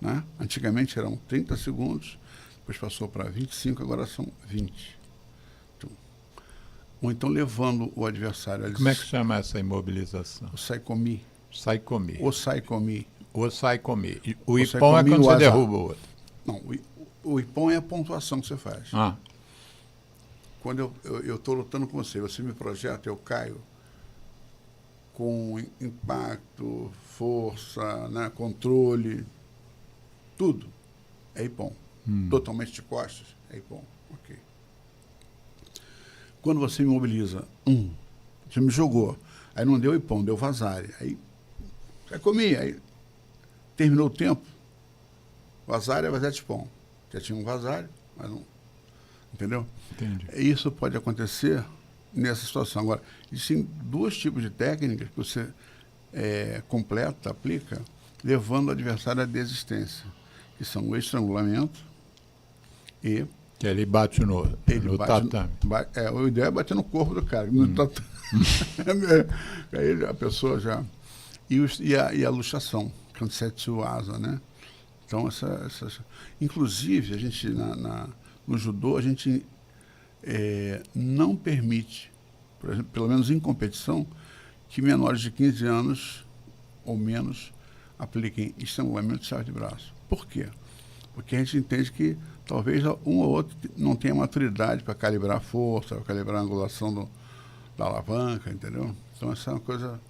Né? Antigamente eram 30 segundos, depois passou para 25, agora são 20. Ou então levando o adversário... Como é que chama essa imobilização? O saikomi. Saikomi. O saikomi. Ou sai comer. O Ou sai ipom é comer quando o você azar. derruba o outro. Não, o ipom é a pontuação que você faz. Ah, Quando eu estou lutando com você me projeta, eu caio com impacto, força, né, controle, tudo é ipom. Totalmente de costas é ipom. Ok. Quando você me mobiliza, você me jogou, aí não deu ipom, deu vazare, aí já comi, aí terminou o tempo, vazare é vazare de ipom. Já tinha um vazare, mas não, entendeu? entendi. Isso pode acontecer nessa situação. Agora, existem 2 tipos de técnicas que você completa, aplica, levando o adversário à desistência, que são o estrangulamento e... Que ele bate no tatame. O ideal é bater no corpo do cara. No tatame. Aí a pessoa já... E a luxação, que é um setsu asa, né? Então, inclusive, a gente, no judô, a gente não permite, por exemplo, pelo menos em competição, que menores de 15 anos ou menos apliquem estrangulamento e chave de braço. Por quê? Porque a gente entende que talvez um ou outro não tenha maturidade para calibrar a força, para calibrar a angulação da alavanca, entendeu? Então, essa é uma coisa...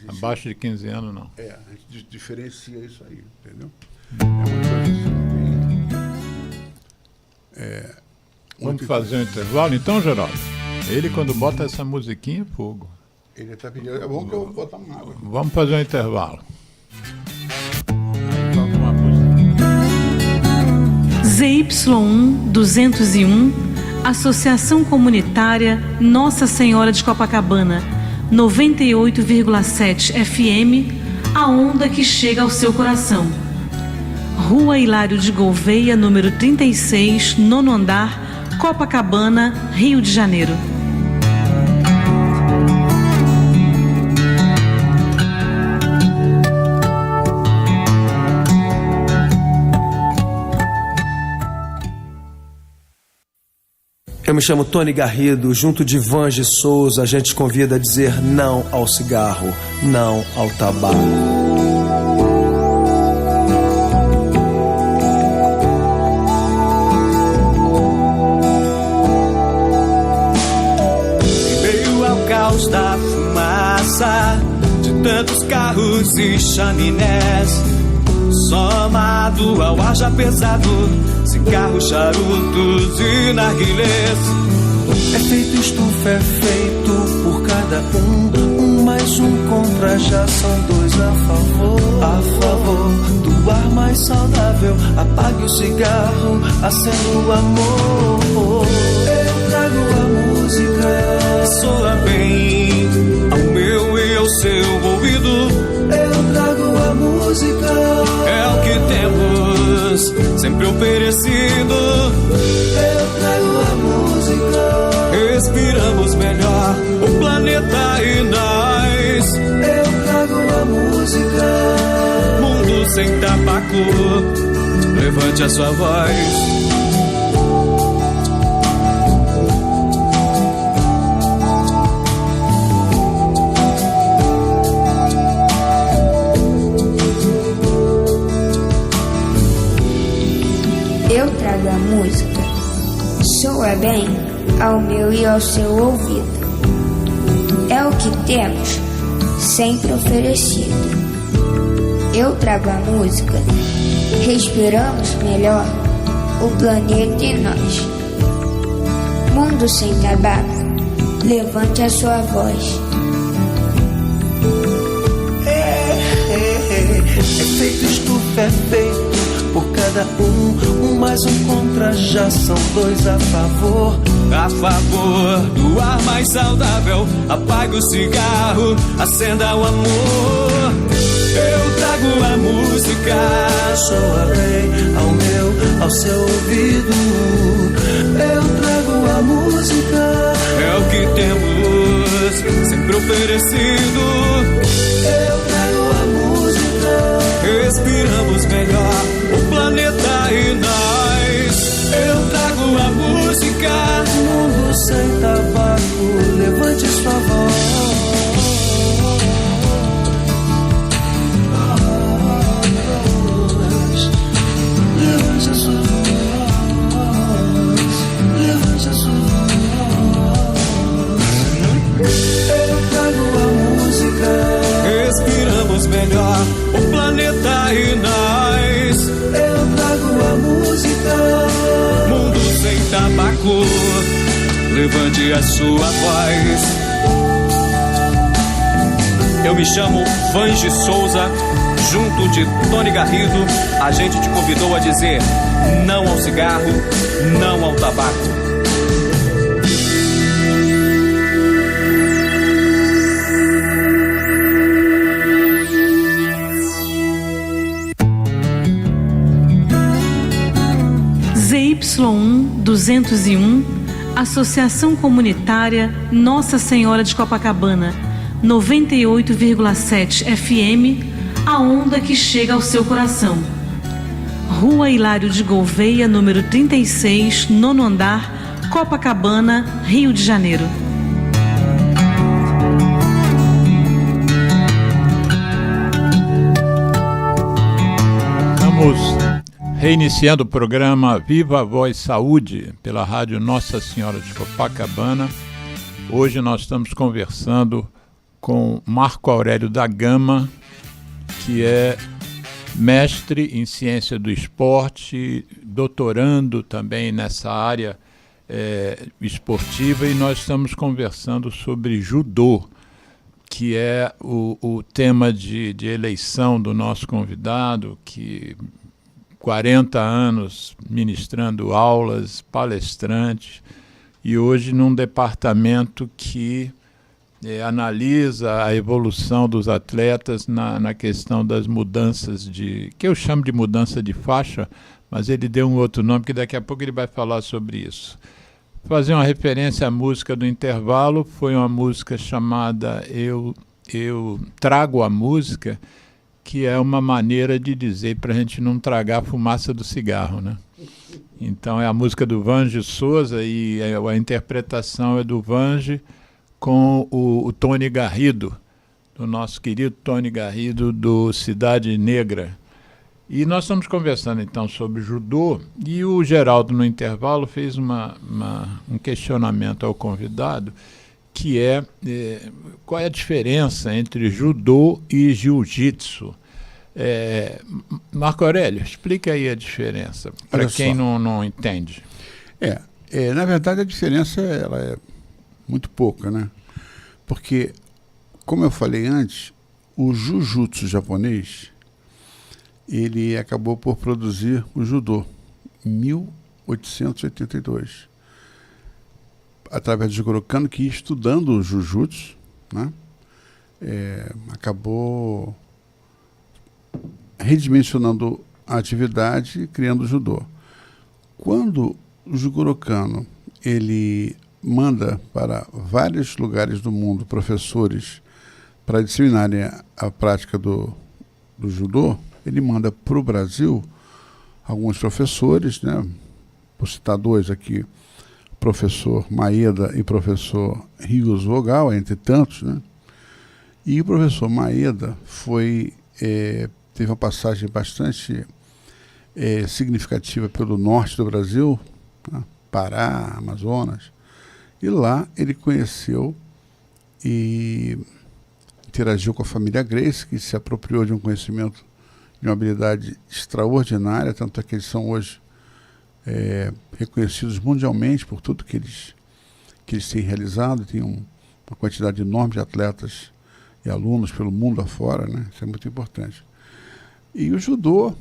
Abaixo de 15 anos, não. A gente diferencia isso aí, entendeu? É uma coisa assim, Vamos fazer um intervalo então, Geraldo? Ele, quando bota essa musiquinha, é fogo. Ele está pedindo, é bom que eu vou botar uma água. Vamos fazer um intervalo. Aí toca uma música. ZY1 201, Associação Comunitária Nossa Senhora de Copacabana, 98,7 FM, a onda que chega ao seu coração. Rua Hilário de Gouveia, número 36, 9º andar, Copacabana, Rio de Janeiro. Eu me chamo Tony Garrido, junto de Vange Souza, a gente convida a dizer não ao cigarro, não ao tabaco. Em meio ao caos da fumaça de tantos carros e chaminés, somado ao ar já pesado, cigarros, charutos e narguilés. É feito estufa, é feito por cada um mais um contra, já são 2 a favor do ar mais saudável. Apague o cigarro, acenda o amor. Eu trago a música, Soa bem ao meu e ao seu ouvido. eu trago a música, É o que temos sempre oferecido. eu trago a música, Respiramos melhor o planeta e nós. eu trago a música. Mundo sem tabaco, levante a sua voz. Eu trago a música, soa bem ao meu e ao seu ouvido. É o que temos, sempre oferecido. Eu trago a música, respiramos melhor o planeta e nós. Mundo sem tabaco, levante a sua voz. É feito estufa, é feito por cada um mais um contra, já são 2 a favor. A favor do ar mais saudável, apague o cigarro, acenda o amor. Eu trago a música, Soa bem ao meu, ao seu ouvido. Eu trago a música, é o que temos sempre oferecido. eu trago a música. Respiramos melhor o planeta e nós. Eu trago a música. Mundo sem tabaco, levante sua voz. cuidamos melhor o planeta e nós. Eu trago a música. Mundo sem tabaco, levante a sua voz. Eu me chamo Vange Souza, junto de Tony Garrido, a gente te convidou a dizer não ao cigarro, não ao tabaco. ZY1 201, Associação Comunitária Nossa Senhora de Copacabana, 98,7 FM, a onda que chega ao seu coração. Rua Hilário de Gouveia, número 36, 9º andar, Copacabana, Rio de Janeiro. Estamos reiniciando o programa Viva a Voz Saúde pela rádio Nossa Senhora de Copacabana. Hoje nós estamos conversando com Marco Aurélio da Gama, que é mestre em ciência do esporte, doutorando também nessa área esportiva, e nós estamos conversando sobre judô, que é o tema de eleição do nosso convidado, que 40 anos ministrando aulas, palestrante, e hoje num departamento que analisa a evolução dos atletas na questão das mudanças que eu chamo de mudança de faixa, mas ele deu um outro nome que daqui a pouco ele vai falar sobre isso. Fazer uma referência à música do intervalo, foi uma música chamada Eu Trago a Música, que é uma maneira de dizer para a gente não tragar a fumaça do cigarro, né? Então é a música do Vange Souza e a interpretação é do Vange com o Tony Garrido, do nosso querido Tony Garrido, do Cidade Negra. E nós estamos conversando então sobre judô, e o Geraldo no intervalo fez um questionamento ao convidado, que qual é a diferença entre judô e jiu-jitsu. Marco Aurélio, explica aí a diferença, para quem não entende. Na verdade a diferença ela é muito pouca, né? Porque, como eu falei antes, o Jujutsu japonês, ele acabou por produzir o judô em 1882. Através do Jigoro Kano, que ia estudando o Jujutsu, né? Acabou redimensionando a atividade e criando o judô. Quando o Jigoro Kano, ele manda para vários lugares do mundo professores para disseminarem a prática do judô, ele manda para o Brasil alguns professores, né? Vou citar dois aqui, professor Maeda e professor Rios Vogal, entre tantos, né? E o professor Maeda teve uma passagem bastante significativa pelo norte do Brasil, né? Pará, Amazonas, e lá ele conheceu e interagiu com a família Gracie, que se apropriou de um conhecimento, de uma habilidade extraordinária, tanto é que eles são hoje reconhecidos mundialmente por tudo que eles têm realizado, tem uma quantidade enorme de atletas e alunos pelo mundo afora, né? Isso é muito importante. E o judô,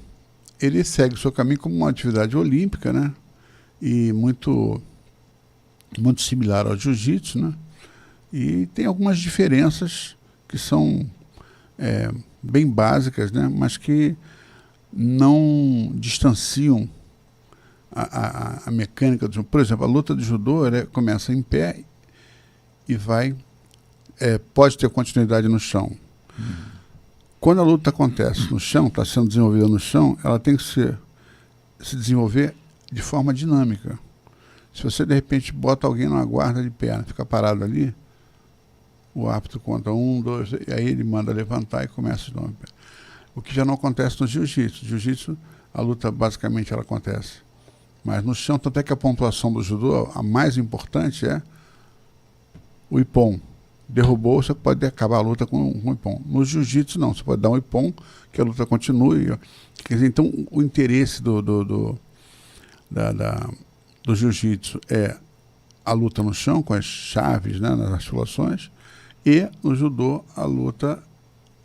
ele segue o seu caminho como uma atividade olímpica, né? E muito similar ao jiu-jitsu, né? E tem algumas diferenças que são bem básicas, né? Mas que não distanciam a mecânica do judô. Por exemplo, a luta de judô começa em pé e pode ter continuidade no chão. Quando a luta acontece no chão, está sendo desenvolvida no chão, ela tem que se desenvolver de forma dinâmica. Se você, de repente, bota alguém numa guarda de perna, fica parado ali, o árbitro conta 1, 2, e aí ele manda levantar e começa de novo. O que já não acontece no jiu-jitsu. No jiu-jitsu, a luta, basicamente, ela acontece. Mas no chão, tanto é que a pontuação do judô, a mais importante é o ippon, derrubou, você pode acabar a luta com um ippon. No jiu-jitsu, não. Você pode dar um ippon, que a luta continue. Quer dizer, então, o interesse do jiu-jitsu é a luta no chão, com as chaves, né, nas articulações, e no judô, a luta,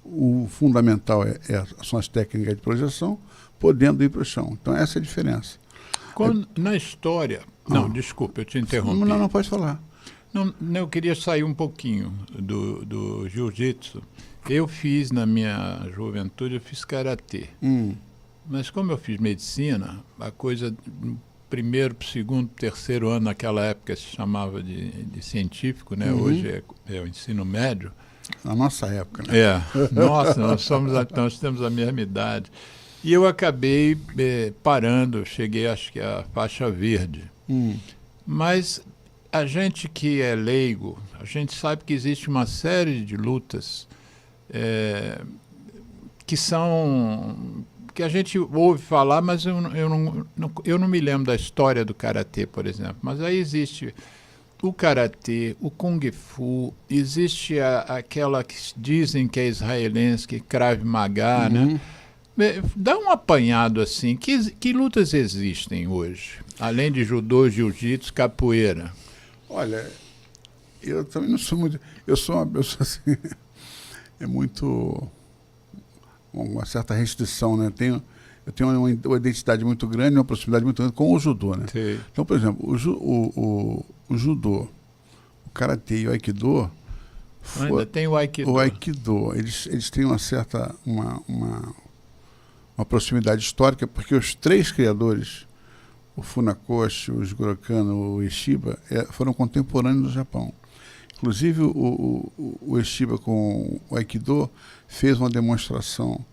o fundamental são as técnicas de projeção, podendo ir para o chão. Então, essa é a diferença. Na história... Não, desculpa, eu te interrompi. Não, pode falar. Não, eu queria sair um pouquinho do jiu-jitsu. Eu fiz, na minha juventude, eu fiz karatê. Mas como eu fiz medicina, a coisa, no primeiro, segundo, terceiro ano, naquela época se chamava de científico, né? Hoje é o ensino médio. Na nossa época, né? Nossa, nós temos a mesma idade. E eu acabei parando, cheguei acho que à faixa verde. Mas a gente que é leigo, a gente sabe que existe uma série de lutas que a gente ouve falar, mas eu não me lembro da história do karatê, por exemplo. Mas aí existe o karatê, o kung fu, existe aquela que dizem que é israelense, que Krav Maga, né? Dá um apanhado assim, que lutas existem hoje? Além de judô, jiu-jitsu, capoeira. Olha, eu também não sou muito... Eu sou uma pessoa assim... É muito... Uma certa restrição, né? Eu tenho uma identidade muito grande, uma proximidade muito grande com o judô, né? Sim. Então, por exemplo, o judô, o karatê e o aikido... Ainda tem o aikido. O aikido, eles têm uma certa... Uma proximidade histórica, porque os três criadores, o Funakoshi, o Jigoro Kano, o Ueshiba, foram contemporâneos no Japão. Inclusive, o Ueshiba com o Aikido fez uma demonstração,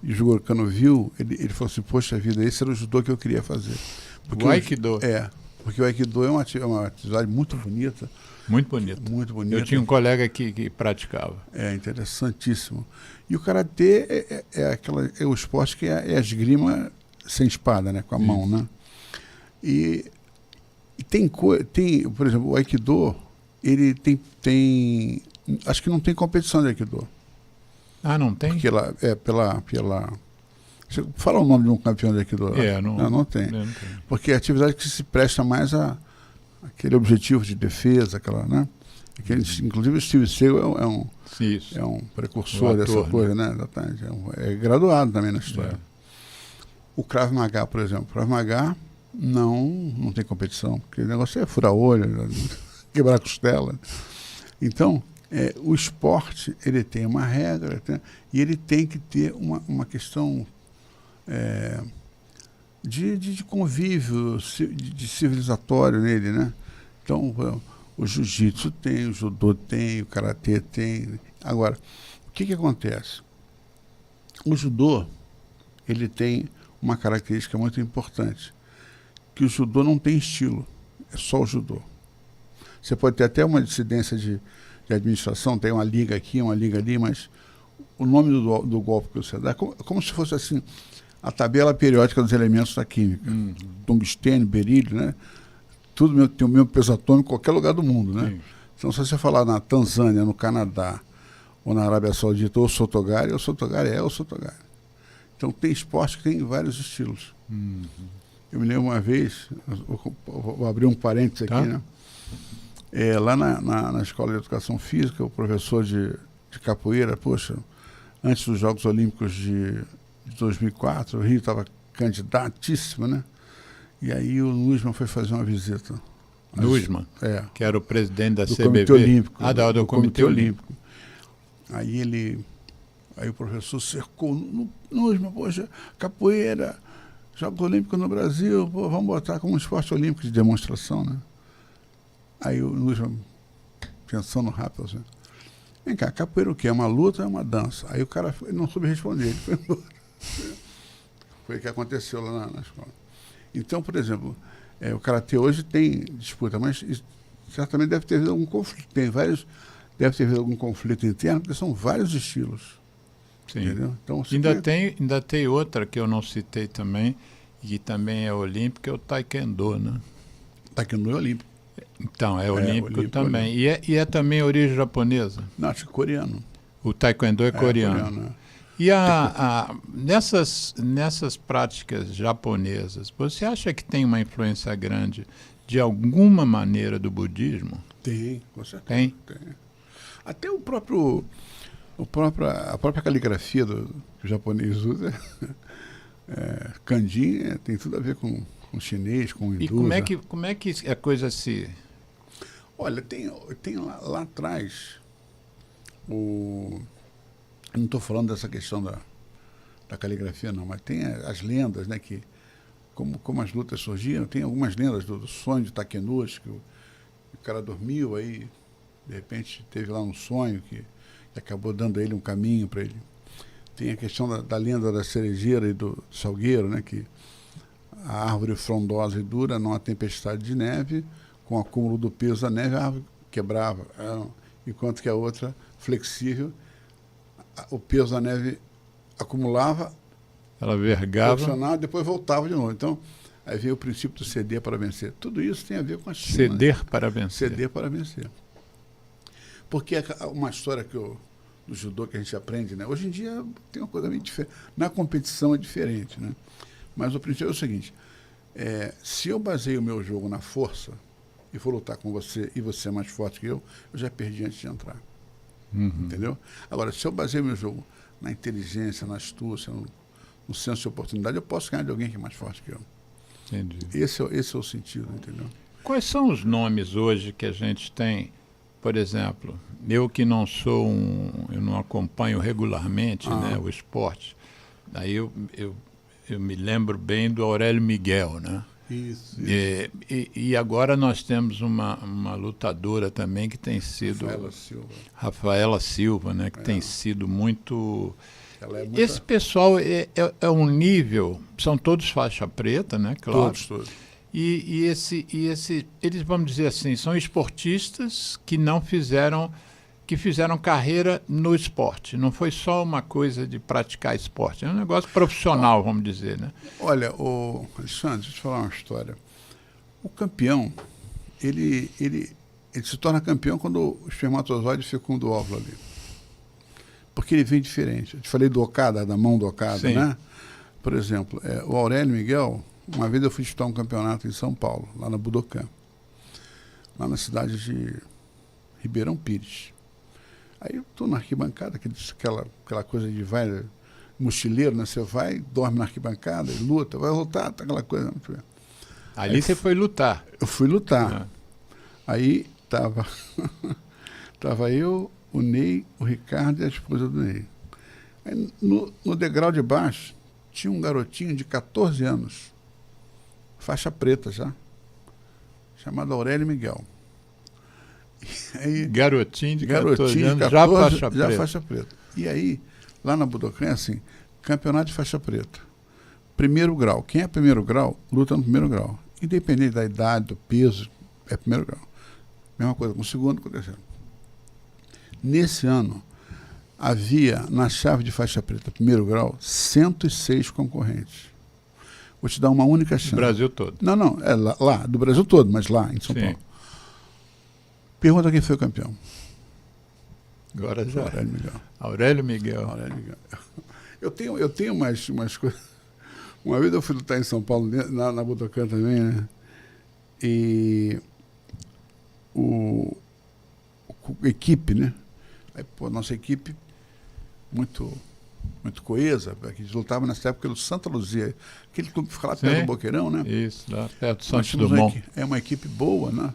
e o Jigoro Kano viu, ele falou assim, poxa vida, esse era o judô que eu queria fazer. Porque o Aikido? Porque o Aikido é uma atividade muito bonita. Muito bonito. Muito bonito. Eu tinha um colega que praticava. É interessantíssimo. E o karatê é o esporte que é a esgrima sem espada, né? Com a mão, né? E tem, por exemplo, o aikido, ele tem acho que não tem competição de aikido. Ah, não tem? Porque lá, fala o nome de um campeão de aikido. Não tem. Porque é a atividade que se presta mais aquele objetivo de defesa, né? Inclusive o Steve Seagal é um precursor dessa coisa, né? É graduado também na história. O Krav Maga, por exemplo. Krav Maga não tem competição, porque o negócio é furar olho, quebrar a costela. Então, o esporte, ele tem uma regra, e ele tem que ter uma questão de convívio, de civilizatório nele, né? Então, o jiu-jitsu tem, o judô tem, o karatê tem. Agora, o que acontece? O judô, ele tem uma característica muito importante, que o judô não tem estilo, é só o judô. Você pode ter até uma dissidência de administração, tem uma liga aqui, uma liga ali, mas o nome do golpe que você dá é como se fosse assim, a tabela periódica dos elementos da química. Tungstênio, berílio, né? Tudo tem o mesmo peso atômico em qualquer lugar do mundo, né? Sim. Então, se você falar na Tanzânia, no Canadá, ou na Arábia Saudita, ou Sotogari é o Sotogari. Então, tem esporte que tem vários estilos. Eu me lembro uma vez, vou abrir um parênteses aqui, né? Lá na Escola de Educação Física, o professor de capoeira, poxa, antes dos Jogos Olímpicos de 2004, o Rio estava candidatíssimo, né? E aí o Nussmann foi fazer uma visita. Nussmann? Que era o presidente da CBV. Comitê Olímpico. Do Comitê Olímpico. Aí o professor cercou Nussmann, poxa, capoeira, Jogos Olímpicos no Brasil, vamos botar como um esporte olímpico de demonstração, né? Aí o Nussmann, pensando rápido, assim, vem cá, capoeira o quê? É uma luta ou é uma dança? Aí o cara não soube responder, ele foi embora. Foi o que aconteceu lá na escola. Então, por exemplo, o karatê hoje tem disputa, mas certamente deve ter havido algum conflito. Deve ter havido algum conflito interno, porque são vários estilos. Sim. Entendeu? Então, ainda tem outra que eu não citei também, e que também é olímpica, é o Taekwondo, né? Taekwondo é olímpico. Então, é olímpico, olímpico também. E é também origem japonesa? Não, acho que coreano. O taekwondo é coreano. Coreano, E nessas práticas japonesas, você acha que tem uma influência grande, de alguma maneira, do budismo? Tem, com certeza. Tem? Até a própria caligrafia que o japonês usa, kanji, tem tudo a ver com chinês, com hindu. E como é que a coisa se... Olha, tem lá atrás, eu não estou falando dessa questão da caligrafia, não, mas tem as lendas, né, que como as lutas surgiram, tem algumas lendas do sonho de Takenouchi, que o cara dormiu, aí de repente teve lá um sonho que acabou dando a ele um caminho para ele. Tem a questão da lenda da cerejeira e do salgueiro, né, que a árvore frondosa e dura, numa tempestade de neve, com o acúmulo do peso da neve, a árvore quebrava, enquanto que a outra, flexível, o peso da neve acumulava, ela vergava, funcionava, depois voltava de novo. Então, aí veio o princípio do ceder para vencer. Tudo isso tem a ver com a China. Ceder para vencer. Ceder para vencer. Porque uma história do judô que a gente aprende, né? Hoje em dia tem uma coisa meio diferente. Na competição é diferente, né? Mas o princípio é o seguinte, se eu baseio o meu jogo na força e for lutar com você e você é mais forte que eu já perdi antes de entrar. Entendeu? Agora, se eu baseio o meu jogo na inteligência, na astúcia, no senso de oportunidade, eu posso ganhar de alguém que é mais forte que eu. Entendi. Esse é o sentido, entendeu? Quais são os nomes hoje que a gente tem? Por exemplo, eu que não sou eu não acompanho regularmente, né, o esporte, daí eu me lembro bem do Aurélio Miguel, né? Isso. E agora nós temos uma lutadora também que tem sido... Rafaela Silva, né? Que tem sido muito... Esse pessoal é um nível... São todos faixa preta, né? Claro. Todos. E eles, vamos dizer assim, são esportistas que fizeram carreira no esporte. Não foi só uma coisa de praticar esporte, é um negócio profissional, vamos dizer, né? Olha, Alexandre, deixa eu te falar uma história. O campeão, ele se torna campeão quando o espermatozoide fecunda o óvulo ali. Porque ele vem diferente. Eu te falei do Okada, da mão do Okada, Sim. né? Por exemplo, o Aurélio Miguel, uma vez eu fui disputar um campeonato em São Paulo, lá na Budokan, lá na cidade de Ribeirão Pires. Aí eu estou na arquibancada, aquela coisa de vai, mochileiro, né? Você vai, dorme na arquibancada, e luta, vai lutar, tá aquela coisa. Ali você foi lutar. Eu fui lutar. Aí tava eu, o Ney, o Ricardo e a esposa do Ney. Aí no degrau de baixo tinha um garotinho de 14 anos, faixa preta já, chamado Aurélio Miguel. Aí, garotinho de 14 anos, já faixa preta. E aí, lá na Budokan, assim, campeonato de faixa preta. Primeiro grau. Quem é primeiro grau, luta no primeiro grau. Independente da idade, do peso, é primeiro grau. Mesma coisa com o segundo e com o terceiro. Nesse ano, havia, na chave de faixa preta, primeiro grau, 106 concorrentes. Vou te dar uma única chance. Do Brasil todo? Não, é lá, do Brasil todo, mas lá, em São Paulo. Pergunta quem foi o campeão. Agora já. Aurélio Miguel. Aurélio Miguel. Aurélio Miguel. Eu tenho umas coisas. Uma vez eu fui lutar em São Paulo, na Budokan também, né? E equipe, né? Aí, pô, nossa equipe muito coesa, que lutava nessa época do Santa Luzia, aquele clube que fica lá perto do Boqueirão, né? Isso, lá perto do Santos Dumont. É uma equipe boa, né?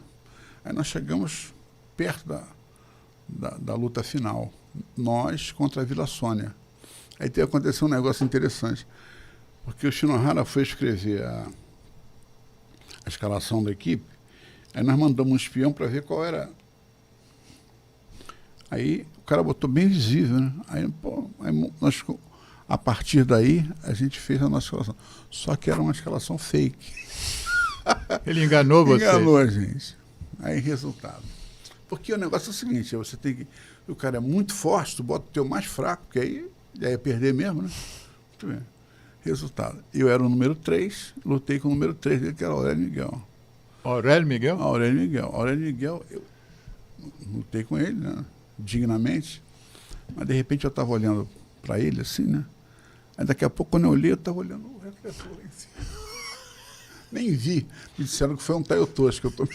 Aí nós chegamos perto da luta final, nós contra a Vila Sônia. Aí aconteceu um negócio interessante, porque o Shinohara foi escrever a escalação da equipe, aí nós mandamos um espião para ver qual era. Aí o cara botou bem visível, né? Aí nós, a partir daí, a gente fez a nossa escalação. Só que era uma escalação fake. Ele enganou você? Enganou a gente. Aí, resultado. Porque o negócio é o seguinte, você tem que... O cara é muito forte, tu bota o teu mais fraco, porque aí ia perder mesmo, né? Muito bem. Resultado. Eu era o número 3, lutei com o número 3 dele, que era o Aurélio Miguel. Aurélio Miguel? Aurélio Miguel, eu lutei com ele, né, dignamente, mas de repente eu estava olhando para ele assim, né? Aí daqui a pouco, quando eu olhei, eu estava olhando o refletor lá em cima. Nem vi. Me disseram que foi um Taiotoshi que eu tomei.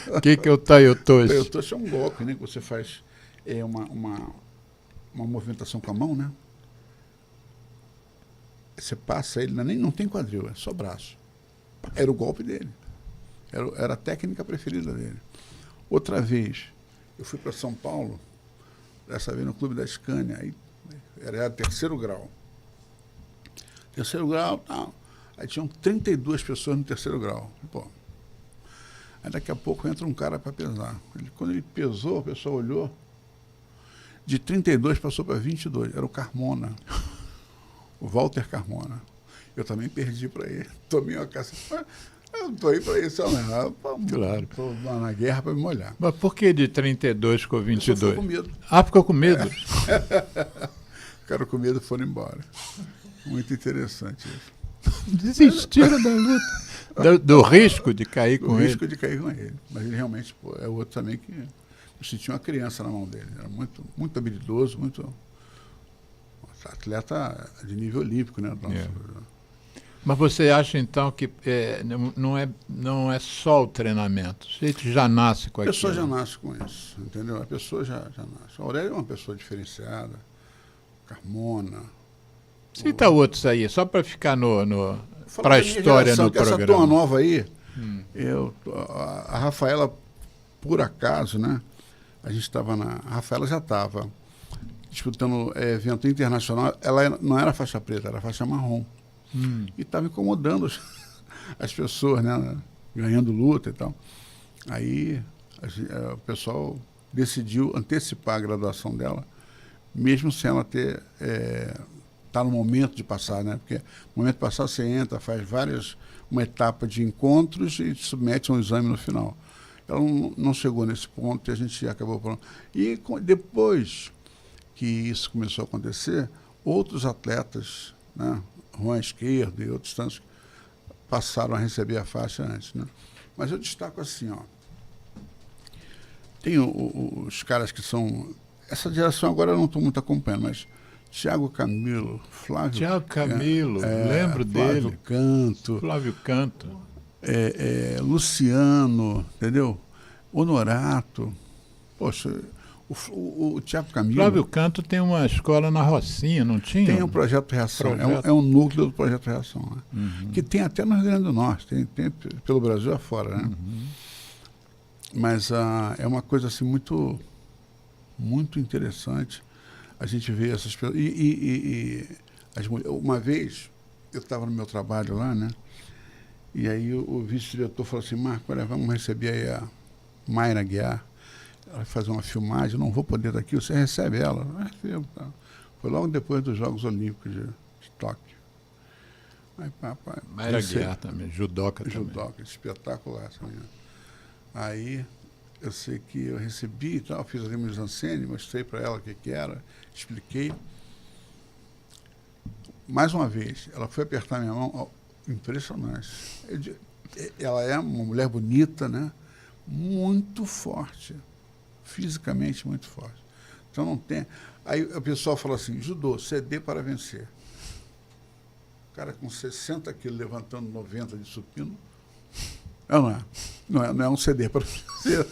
O que é o Taiotoshi? Taiotoshi é um golpe, né? Que você faz uma movimentação com a mão, né? Você passa ele, não tem quadril, é só braço. Era o golpe dele. Era a técnica preferida dele. Outra vez, eu fui para São Paulo, dessa vez no Clube da Scania, aí era terceiro grau. Terceiro grau, tal. Aí tinham 32 pessoas no terceiro grau. Pô. Aí daqui a pouco entra um cara para pesar. Quando ele pesou, o pessoal olhou, de 32 passou para 22. Era o Carmona. O Walter Carmona. Eu também perdi para ele. Tomei uma caça. Eu não estou aí para isso, não. Claro. Estou na guerra para me molhar. Mas por que de 32 ficou 22? Ficou com medo. Ah, ficou com medo? Ficaram com medo e foram embora. Muito interessante isso. Desistiram da luta. Do risco de cair com ele. O risco de cair com ele. Mas ele realmente é outro também que eu senti uma criança na mão dele. Era muito, muito habilidoso, muito atleta de nível olímpico, né? Mas você acha então que não é só o treinamento? O sujeito já nasce com aquilo? A pessoa já nasce com isso, entendeu? A pessoa já nasce. A Aurélio é uma pessoa diferenciada, Carmona. Cita outros aí, só para ficar para a história no programa. Essa turma nova aí, a Rafaela, por acaso, né? A gente estava a Rafaela já estava disputando evento internacional. Ela não era faixa preta, era faixa marrom. E estava incomodando as pessoas, né? Ganhando luta e tal. Aí o pessoal decidiu antecipar a graduação dela, mesmo sem ela ter... Está no momento de passar, né? Porque no momento de passar você entra, faz uma etapa de encontros e submete a um exame no final. Ela não chegou nesse ponto e a gente acabou falando. E depois que isso começou a acontecer, outros atletas, né? Juan Esquerdo e outros tantos, passaram a receber a faixa antes, né? Mas eu destaco assim, ó. Tem os caras que são... Essa geração agora eu não estou muito acompanhando, mas... Thiago Camilo, lembro dele. Flávio Canto. Luciano, entendeu? Honorato. Poxa, o Thiago Camilo... Flávio Canto tem uma escola na Rocinha, não tinha? Tem um Projeto Reação, é um núcleo do Projeto Reação, né? Que tem até no Rio Grande do Norte, tem pelo Brasil afora, né? Mas é uma coisa assim muito, muito interessante. A gente vê essas pessoas. As mulheres. Uma vez, eu estava no meu trabalho lá, né? E aí o vice-diretor falou assim: Marco, olha, vamos receber aí a Mayra Guiar. Ela vai fazer uma filmagem, eu não vou poder estar aqui, você recebe ela. Foi logo depois dos Jogos Olímpicos de Tóquio. Mayra Guiar também, judoca também. Judoca, espetacular essa menina. Aí eu sei que eu recebi e tal, fiz ali uma mise-en-scène, mostrei para ela o que era, expliquei. Mais uma vez, ela foi apertar minha mão, impressionante. Ela é uma mulher bonita, né? Muito forte, fisicamente muito forte. Então não tem... Aí o pessoal fala assim, judô, CD para vencer. O cara com 60 quilos levantando 90 de supino, não é um CD para vencer.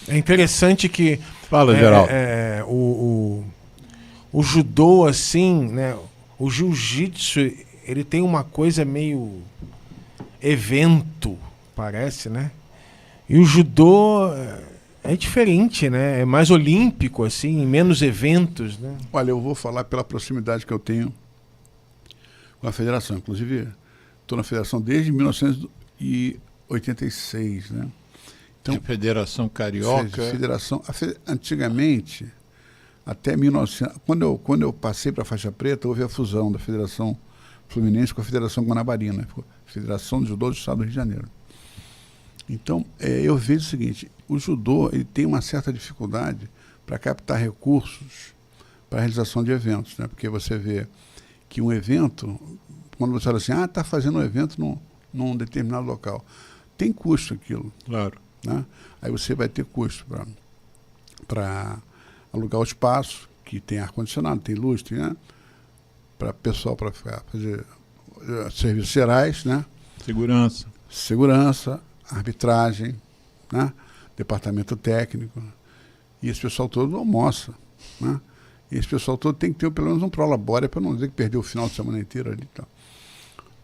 É interessante que... Fala, Geraldo. O judô, assim, né? O jiu-jitsu, ele tem uma coisa meio evento, parece, né? E o judô é diferente, né? É mais olímpico, assim, menos eventos, né? Olha, eu vou falar pela proximidade que eu tenho com a federação. Inclusive, estou na federação desde 1986, né? Então, a Federação Carioca... Antigamente, até 1900... Quando eu passei para a faixa preta, houve a fusão da Federação Fluminense com a Federação Guanabarina, Federação de Judô do Estado do Rio de Janeiro. Então, eu vejo o seguinte, o judô ele tem uma certa dificuldade para captar recursos para a realização de eventos, né? Porque você vê que um evento, quando você fala assim, está fazendo um evento num determinado local, tem custo aquilo. Claro. Né? Aí você vai ter custo para alugar o espaço, que tem ar-condicionado, tem luz, tem, né? Para pessoal para fazer serviços gerais, né? Segurança, arbitragem, né? Departamento técnico. E esse pessoal todo almoça. Né? E esse pessoal todo tem que ter pelo menos um prolabore para não dizer que perdeu o final de semana inteiro ali. Então.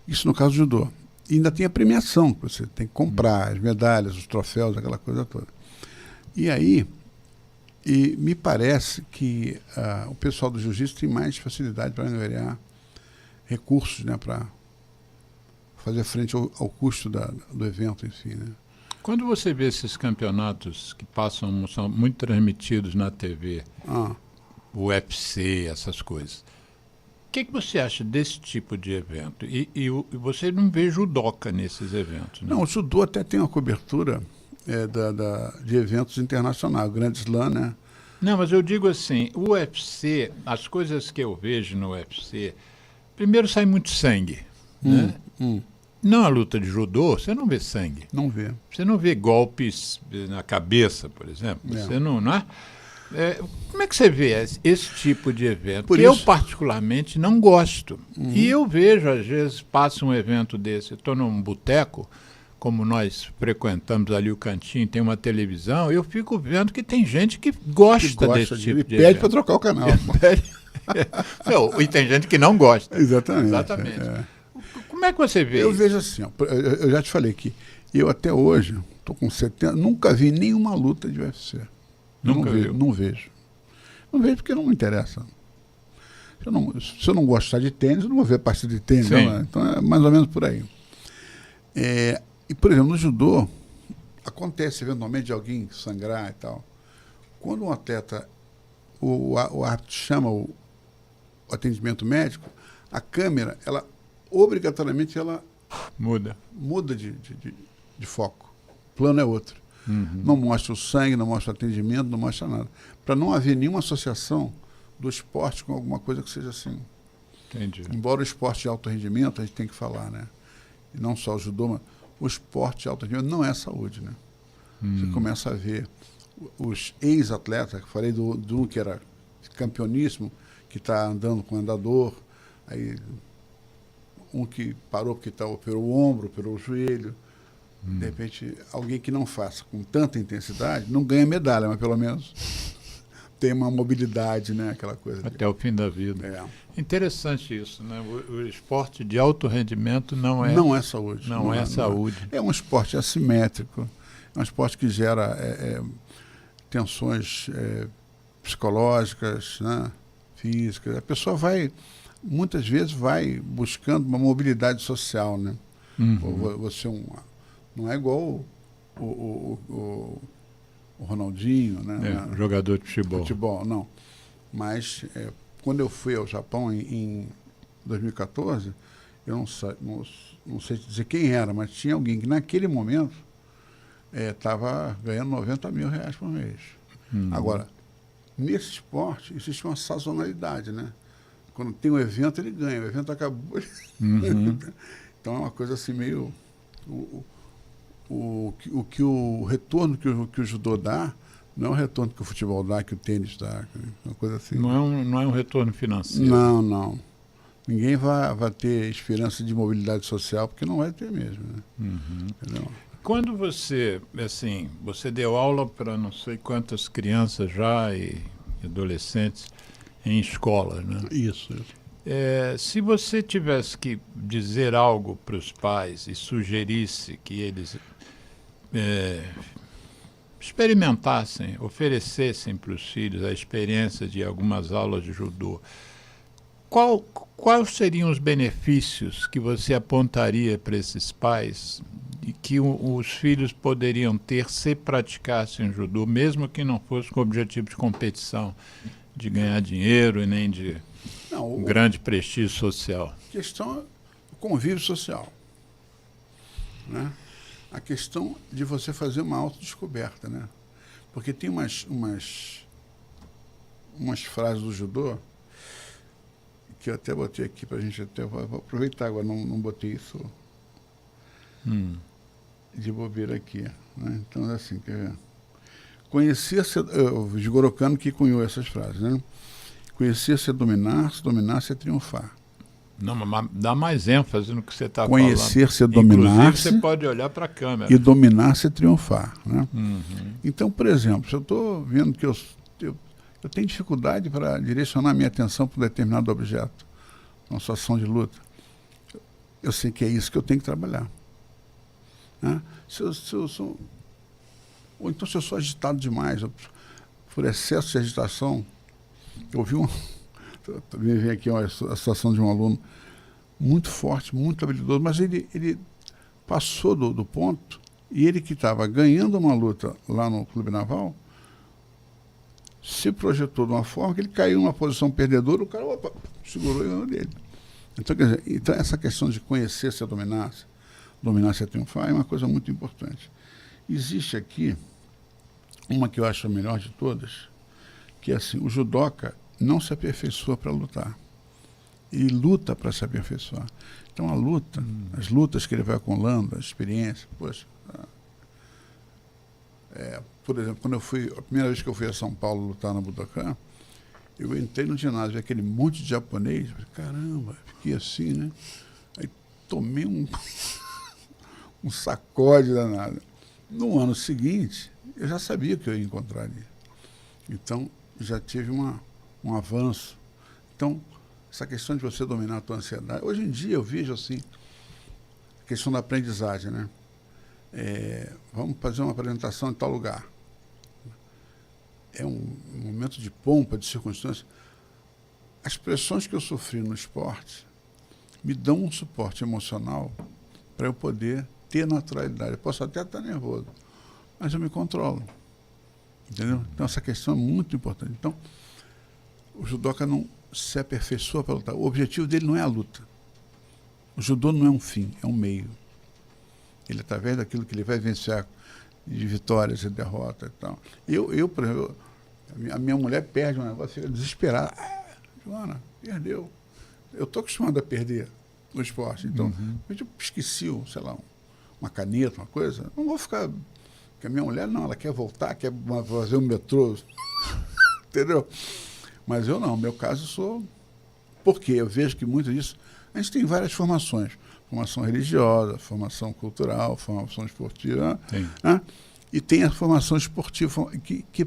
Isso no caso do judô. E ainda tem a premiação, que você tem que comprar, as medalhas, os troféus, aquela coisa toda. E aí, me parece que o pessoal do jiu-jitsu tem mais facilidade para angariar recursos, né, para fazer frente ao custo do evento em si. Né? Quando você vê esses campeonatos que são muito transmitidos na TV, o UFC, essas coisas, o que você acha desse tipo de evento? E você não vê judoca nesses eventos, né? Não, o judô até tem uma cobertura de eventos internacionais, o Grande Slam, né? Não, mas eu digo assim, o UFC, as coisas que eu vejo no UFC, primeiro sai muito sangue, né? Não, a luta de judô, você não vê sangue. Não vê. Você não vê golpes na cabeça, por exemplo. Você não é? Como é que você vê esse tipo de evento? Porque eu, particularmente, não gosto. E eu vejo, às vezes, passa um evento desse, eu estou num boteco, como nós frequentamos ali o cantinho, tem uma televisão, eu fico vendo que tem gente que gosta desse tipo de evento. Pede para trocar o canal. E tem gente que não gosta. Exatamente. Como é que você vê isso? Eu vejo assim, eu já te falei que eu até hoje, estou com 70, nunca vi nenhuma luta de UFC. Nunca vi? Não vejo. Não vejo porque não me interessa. Se eu não gostar de tênis, eu não vou ver partida de tênis. Não, então é mais ou menos por aí. E, por exemplo, no judô, acontece eventualmente de alguém sangrar e tal. Quando um atleta, o árbitro chama o atendimento médico, a câmera, ela obrigatoriamente muda de foco. O plano é outro. Não mostra o sangue, não mostra o atendimento, não mostra nada. Para não haver nenhuma associação do esporte com alguma coisa que seja assim. Entendi. Embora o esporte de alto rendimento, a gente tem que falar, né? E não só o judô, mas o esporte de alto rendimento não é saúde, né? Você começa a ver os ex-atletas, que falei do um que era campeoníssimo, que está andando com andador, aí um que parou porque operou o ombro, operou o joelho. De repente, alguém que não faça com tanta intensidade, não ganha medalha, mas pelo menos tem uma mobilidade, né? Aquela coisa. Até o fim da vida. Interessante isso, né? O esporte de alto rendimento não é saúde. Não é saúde. É um esporte assimétrico, é um esporte que gera tensões psicológicas, né? Físicas. A pessoa muitas vezes vai buscando uma mobilidade social, né? Você não é igual o Ronaldinho, né? Jogador de futebol, não. Mas quando eu fui ao Japão em 2014, eu não sei dizer quem era, mas tinha alguém que naquele momento estava ganhando R$90 mil por mês. Agora, nesse esporte existe uma sazonalidade, né? Quando tem um evento, ele ganha. O evento acabou. Então é uma coisa assim meio... O retorno que o judô dá não é o retorno que o futebol dá, que o tênis dá, uma coisa assim. Não é um retorno financeiro. Não. Ninguém vai ter esperança de mobilidade social, porque não vai ter mesmo. Né? Quando você deu aula para não sei quantas crianças já e adolescentes em escolas, né? Isso. Se você tivesse que dizer algo para os pais e sugerisse que eles experimentassem, oferecessem para os filhos a experiência de algumas aulas de judô, quais seriam os benefícios que você apontaria para esses pais e que os filhos poderiam ter se praticassem judô, mesmo que não fosse com o objetivo de competição, de ganhar dinheiro e nem de grande prestígio social? A questão é o convívio social, né? A questão de você fazer uma autodescoberta, né? Porque tem umas frases do judô que eu até botei aqui para a gente, até vou aproveitar agora, não botei isso. de bobeira aqui, né? Então, assim, conhecer-se, o Jigoro Kano que cunhou essas frases, né? Conhecer-se é dominar-se, dominar-se é triunfar. Não, mas dá mais ênfase no que você está falando. Conhecer-se é dominar-se. Inclusive, você pode olhar para a câmera. E dominar-se é triunfar, né? Então, por exemplo, se eu estou vendo que eu tenho dificuldade para direcionar minha atenção para um determinado objeto, uma situação de luta, eu sei que é isso que eu tenho que trabalhar, né? Ou então se eu sou agitado demais, por excesso de agitação, eu vi também vem aqui a situação de um aluno muito forte, muito habilidoso, mas ele passou do ponto, e ele que estava ganhando uma luta lá no Clube Naval, se projetou de uma forma que ele caiu numa posição perdedora, o cara segurou e ganhou dele. Então, quer dizer, essa questão de conhecer-se a dominar-se, dominar-se a triunfar, é uma coisa muito importante. Existe aqui uma que eu acho a melhor de todas, que é assim, o judoca não se aperfeiçoa para lutar. Ele luta para se aperfeiçoar. Então a luta, as lutas que ele vai acumulando, a experiência, poxa. Por exemplo, a primeira vez que eu fui a São Paulo lutar no Budokan, eu entrei no ginásio, vi aquele monte de japonês, falei, caramba, fiquei assim, né? Aí tomei um sacode danado. No ano seguinte, eu já sabia que eu ia encontrar ali. Então, já tive um avanço. Então, essa questão de você dominar a tua ansiedade, hoje em dia eu vejo assim, a questão da aprendizagem, né? Vamos fazer uma apresentação em tal lugar. É um momento de pompa, de circunstância. As pressões que eu sofri no esporte me dão um suporte emocional para eu poder ter naturalidade. Eu posso até estar nervoso, mas eu me controlo. Entendeu? Então, essa questão é muito importante. Então, o judoca não se aperfeiçoa para lutar. O objetivo dele não é a luta. O judô não é um fim, é um meio. Ele, através daquilo que ele vai vencer de vitórias e derrotas e tal. Eu, por exemplo, a minha mulher perde um negócio, fica desesperada. Joana, perdeu. Eu estou acostumado a perder no esporte. Então, eu esqueci, sei lá, uma caneta, uma coisa. Não vou ficar... Porque a minha mulher, não, ela quer voltar, quer fazer um metrô. Entendeu? Mas eu não, no meu caso, sou... Porque eu vejo que muito disso... A gente tem várias formações. Formação religiosa, formação cultural, formação esportiva. Né? E tem a formação esportiva que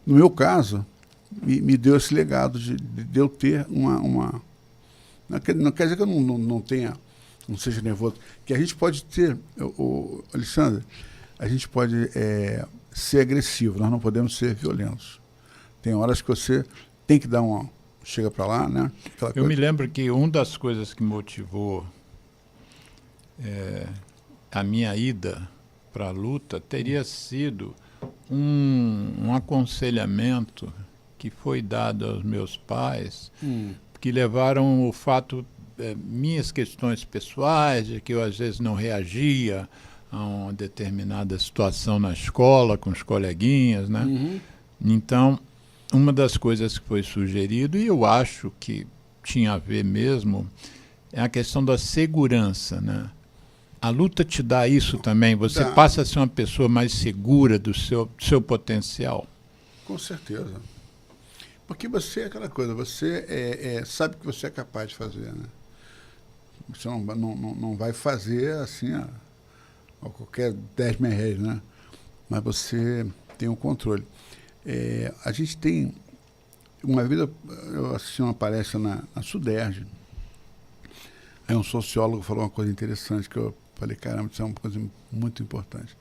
no meu caso, me deu esse legado de eu ter uma... Não quer dizer que eu não tenha, não seja nervoso. Que a gente pode ter, Alexandre, a gente pode ser agressivo, nós não podemos ser violentos. Tem horas que você tem que dar uma... Chega para lá, né? Eu me lembro que uma das coisas que motivou a minha ida para a luta teria sido um aconselhamento que foi dado aos meus pais, que levaram o fato, minhas questões pessoais, de que eu às vezes não reagia a uma determinada situação na escola, com os coleguinhas, né? Então, uma das coisas que foi sugerido, e eu acho que tinha a ver mesmo, é a questão da segurança, né? A luta te dá isso também? Você passa a ser uma pessoa mais segura do seu potencial? Com certeza. Porque você é aquela coisa, você sabe que você é capaz de fazer, né? Você não vai fazer assim a qualquer 10 merréis, né? Mas você tem um controle. A gente tem... Uma vez eu assisti uma palestra na Suderj. Aí um sociólogo falou uma coisa interessante, que eu falei, caramba, isso é uma coisa muito importante.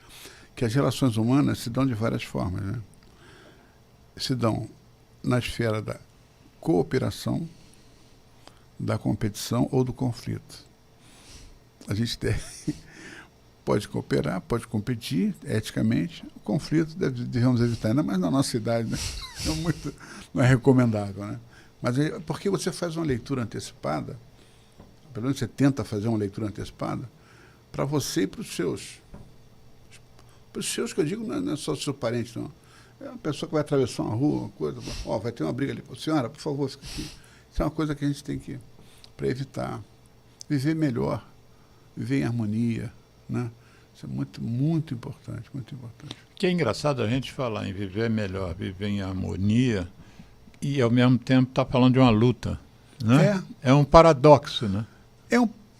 Que as relações humanas se dão de várias formas, né? Se dão na esfera da cooperação, da competição ou do conflito. A gente pode cooperar, pode competir eticamente. O conflito devemos evitar, ainda mais na nossa cidade, né? Não é recomendável, né? Mas porque você faz uma leitura antecipada, pelo menos você tenta fazer uma leitura antecipada, para você e para os seus. Para os seus, que eu digo, não é só o seu parente, não. É uma pessoa que vai atravessar uma rua, uma coisa, vai ter uma briga ali. Senhora, por favor, fica aqui. Isso é uma coisa que a gente tem que, para evitar, viver melhor, viver em harmonia, né? Isso é muito, muito importante, muito importante. Que é engraçado a gente falar em viver melhor, viver em harmonia, e ao mesmo tempo estar falando de uma luta. Né? É um paradoxo, né?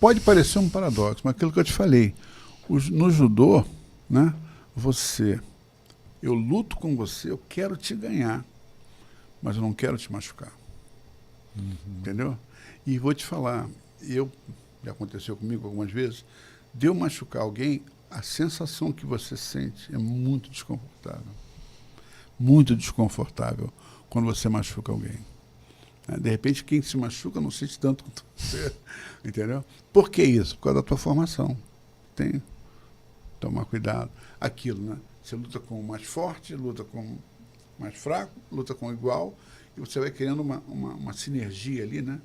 Pode parecer um paradoxo, mas aquilo que eu te falei, no judô, né, eu luto com você, eu quero te ganhar, mas eu não quero te machucar. Entendeu? E vou te falar, já aconteceu comigo algumas vezes, de eu machucar alguém, a sensação que você sente é muito desconfortável. Muito desconfortável quando você machuca alguém. De repente, quem se machuca não sente tanto quanto você. Entendeu? Por que isso? Por causa da tua formação. Tem que tomar cuidado. Aquilo, né? Você luta com o mais forte, luta com o mais fraco, luta com o igual, e você vai criando uma sinergia ali, né?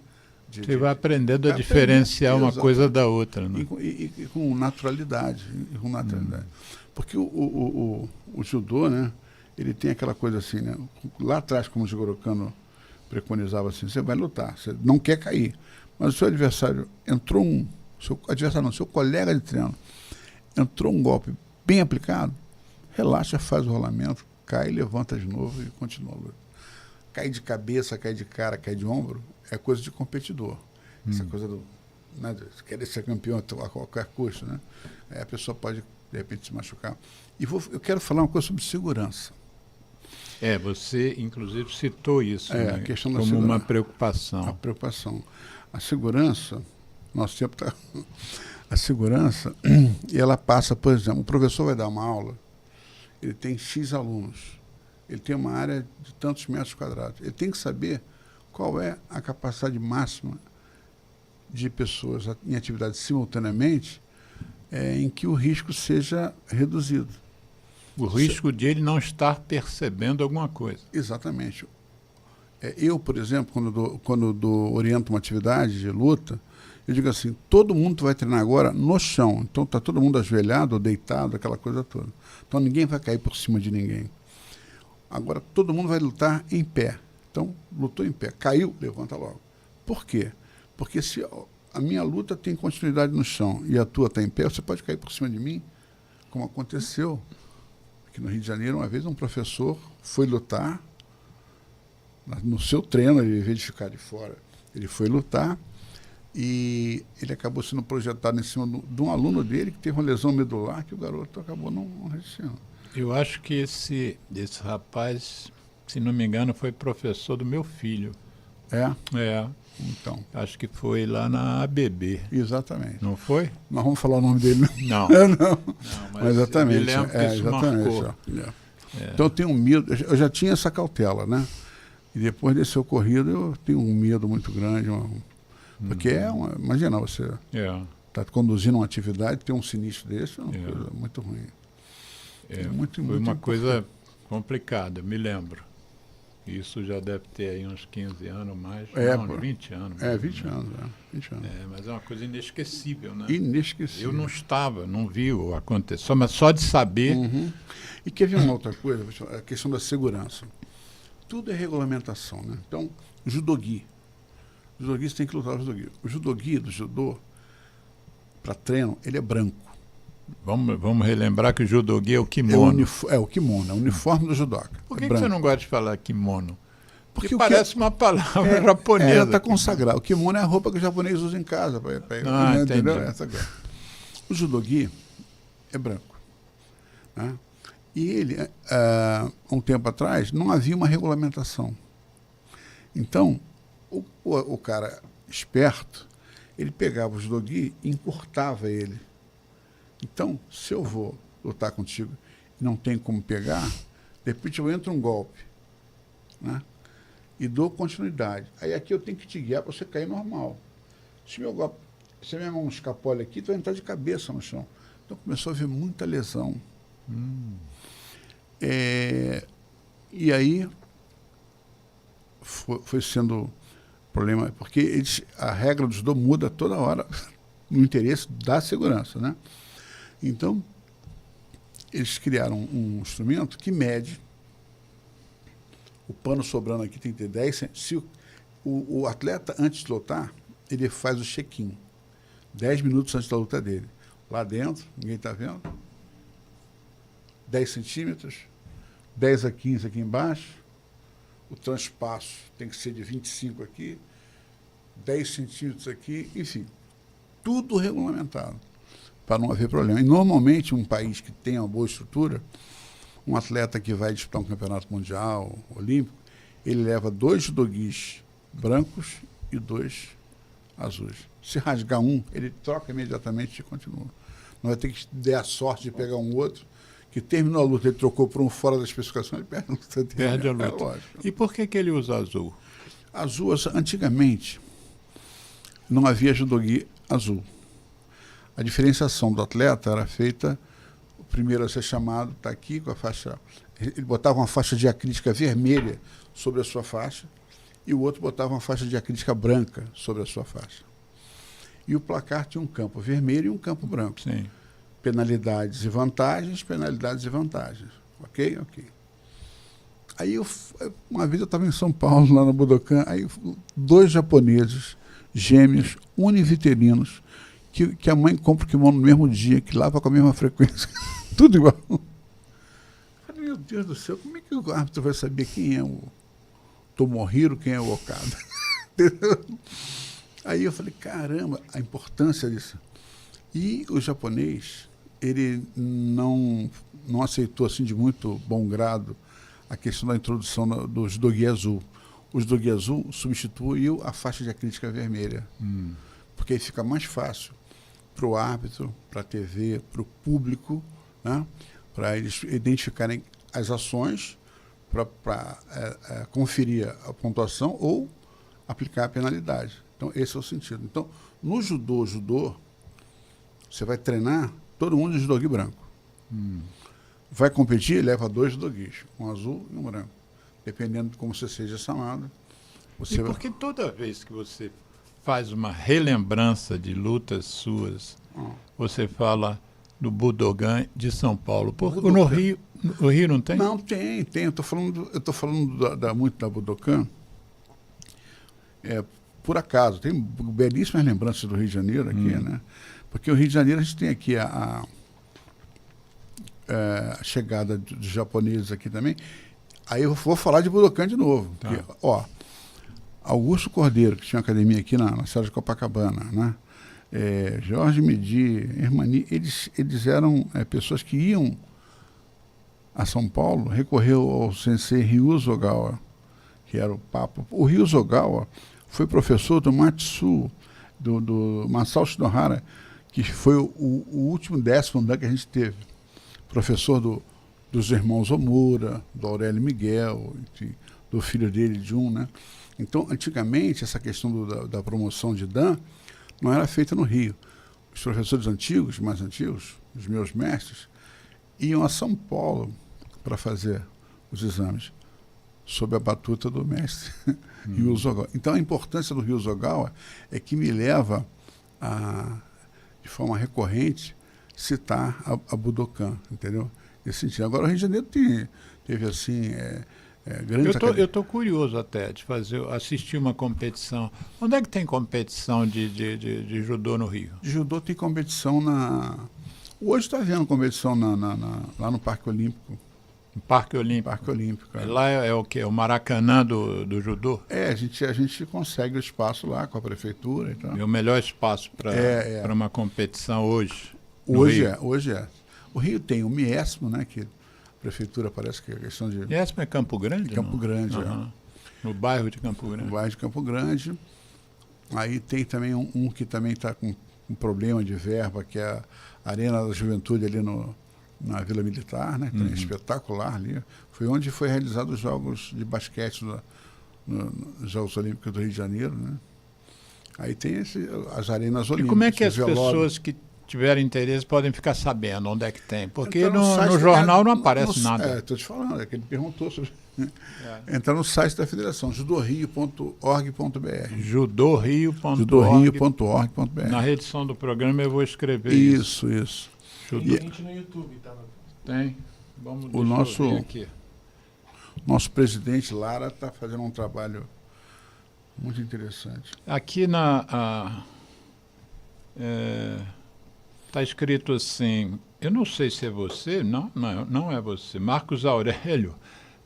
Você vai aprendendo a diferenciar uma coisa da outra. Né? E com naturalidade. Porque o judô, né? Ele tem aquela coisa assim, né? Lá atrás, como o Jigoro Kano preconizava assim, você vai lutar, você não quer cair. Mas o seu adversário seu colega de treino, entrou um golpe bem aplicado, relaxa, faz o rolamento, cai, levanta de novo e continua a luta. Cai de cabeça, cai de cara, cai de ombro, é coisa de competidor. Essa coisa de querer ser campeão a qualquer custo, né? Aí a pessoa pode, de repente, se machucar. E eu quero falar uma coisa sobre segurança. Você, inclusive, citou isso, né? A questão da como uma preocupação. A preocupação. A segurança, nosso tempo está... A segurança, ela passa, por exemplo, o professor vai dar uma aula, ele tem X alunos, ele tem uma área de tantos metros quadrados. Ele tem que saber qual é a capacidade máxima de pessoas em atividade simultaneamente, em que o risco seja reduzido. O risco de ele não estar percebendo alguma coisa. Exatamente. Eu, por exemplo, quando oriento uma atividade de luta, eu digo assim, todo mundo vai treinar agora no chão. Então está todo mundo ajoelhado ou deitado, aquela coisa toda. Então ninguém vai cair por cima de ninguém. Agora todo mundo vai lutar em pé. Então lutou em pé, caiu, levanta logo. Por quê? Porque se a minha luta tem continuidade no chão e a tua está em pé, você pode cair por cima de mim, como aconteceu aqui no Rio de Janeiro. Uma vez um professor foi lutar no seu treino, em vez de ficar de fora, ele foi lutar e ele acabou sendo projetado em cima de um aluno dele que teve uma lesão medular que o garoto acabou não resistindo. Eu acho que esse rapaz, se não me engano, foi professor do meu filho. Então. Acho que foi lá na ABB. Exatamente. Não foi? Nós vamos falar o nome dele, não? Não. Mas exatamente. Eu me lembro que isso marcou. Então eu tenho medo, eu já tinha essa cautela, né? E depois desse ocorrido eu tenho um medo muito grande, porque imagina, você está conduzindo uma atividade, tem um sinistro desse, é uma coisa muito ruim. Foi uma coisa complicada, me lembro. Isso já deve ter aí uns 15 anos mais, uns 20 anos. 20 anos. Mas é uma coisa inesquecível, né? Inesquecível. Eu não estava, não vi o acontecer, mas só de saber... E quer ver uma outra coisa? A questão da segurança. Tudo é regulamentação, né? Então, o judogi. O judogi, você tem que lutar o judogi. O judogi do judô, para treino, ele é branco. Vamos relembrar que o judogi é o kimono. O kimono, é o uniforme do judoca. Por que você não gosta de falar kimono? Porque parece uma palavra japonesa. Ela está consagrada. O kimono é a roupa que o japonês usa em casa. Entendeu? O judogi é branco. Né? E ele, há um tempo atrás, não havia uma regulamentação. Então, o cara esperto, ele pegava o judogi e encurtava ele. Então, se eu vou lutar contigo e não tem como pegar, de repente eu entro um golpe, né? E dou continuidade. Aí aqui eu tenho que te guiar para você cair normal. Se minha mão escapole aqui, tu vai entrar de cabeça no chão. Então começou a haver muita lesão. E aí foi sendo problema, porque a regra do judô muda toda hora no interesse da segurança, né? Então, eles criaram um instrumento que mede o pano sobrando aqui, tem que ter 10 centímetros. Se o atleta, antes de lutar, ele faz o check-in 10 minutos antes da luta dele. Lá dentro, ninguém está vendo, 10 centímetros, 10 a 15 aqui embaixo, o transpasso tem que ser de 25 aqui, 10 centímetros aqui, enfim, tudo regulamentado, para não haver problema. E, normalmente, um país que tem uma boa estrutura, um atleta que vai disputar um campeonato mundial, olímpico, ele leva 2 judoguis brancos e 2 azuis. Se rasgar um, ele troca imediatamente e continua. Não vai ter que dar a sorte de pegar um outro, que terminou a luta, ele trocou por um fora da especificação, ele perde a luta. Perde a luta. É lógico. E por que ele usa azul? Azul, antigamente, não havia judogi azul. A diferenciação do atleta era feita, o primeiro a ser chamado está aqui com a faixa, ele botava uma faixa diacrítica vermelha sobre a sua faixa e o outro botava uma faixa diacrítica branca sobre a sua faixa. E o placar tinha um campo vermelho e um campo branco. Sim. Penalidades e vantagens, penalidades e vantagens. Ok? Ok. Aí, uma vez eu estava em São Paulo, lá no Budokan, aí 2 japoneses, gêmeos, univitelinos, que a mãe compra o kimono no mesmo dia, que lava com a mesma frequência, tudo igual. Eu falei, meu Deus do céu, como é que o árbitro vai saber quem é o Tomohiro, quem é o Okada? Entendeu? Aí eu falei, caramba, a importância disso. E o japonês, ele não aceitou assim de muito bom grado a questão da introdução do judogi azul. O judogi azul substituiu a faixa diacrítica vermelha, porque aí fica mais fácil para o árbitro, para a TV, para o público, né? Para eles identificarem as ações, para conferir a pontuação ou aplicar a penalidade. Então, esse é o sentido. Então, no judô, você vai treinar todo mundo de judogi branco. Vai competir, leva 2 judogis, um azul e um branco. Dependendo de como você seja chamado. E porque toda vez que você faz uma relembrança de lutas suas, você fala do Budokan de São Paulo. Porque no Rio não tem? Não, tem. Eu estou falando muito da Budokan. Por acaso, tem belíssimas lembranças do Rio de Janeiro aqui, né? Porque o Rio de Janeiro a gente tem aqui a chegada dos japoneses aqui também. Aí eu vou falar de Budokan de novo. Tá. Porque, Augusto Cordeiro, que tinha uma academia aqui na cidade de Copacabana, né? Jorge Medi, Hermani, eles eram pessoas que iam a São Paulo, recorreu ao sensei Ryuzo Ogawa, que era o Papa. O Ryuzo Ogawa foi professor do Matsu, do Masao Shinohara, que foi o último 10º dan que a gente teve. Professor dos irmãos Omura, do Aurélio Miguel, do filho dele, Jun, né? Então, antigamente, essa questão da promoção de dan não era feita no Rio. Os professores antigos, mais antigos, os meus mestres, iam a São Paulo para fazer os exames, sob a batuta do mestre Ryuzo Ogawa. Então, a importância do Ryuzo Ogawa é que me leva a, de forma recorrente, citar a Budokan, entendeu? Nesse sentido. Agora, o Rio de Janeiro teve assim, grandes... Eu estou curioso até de assistir uma competição. Onde é que tem competição de judô no Rio? De judô tem competição Hoje está havendo competição lá no Parque Olímpico. No Parque Olímpico? Parque Olímpico. Lá é o quê? O Maracanã do judô? A gente consegue o espaço lá com a prefeitura e tal. É o melhor espaço para uma competição hoje? Hoje é. O Rio tem o Miesmo, né, que a prefeitura parece que é questão de... Miesmo é Campo Grande? Campo Grande, No bairro de Campo Grande. No bairro de Campo Grande. Aí tem também um que também está com um problema de verba, que é a Arena da Juventude ali na Vila Militar, né, que é espetacular ali. Foi onde foi realizados os jogos de basquete nos Jogos Olímpicos do Rio de Janeiro, né. Aí tem as arenas olímpicas. E como é que as pessoas que tiverem interesse podem ficar sabendo onde é que tem? Porque então, no jornal não aparece nada. Estou te falando, é que ele perguntou sobre... Entra no site da federação, judorio.org.br. Judorio.org.br. Na redição do programa eu vou escrever isso. Isso. Tem gente no YouTube, tá? Tem. Vamos o nosso presidente Lara está fazendo um trabalho muito interessante. Aqui Está escrito assim, eu não sei se é você, não é você, Marcos Aurélio.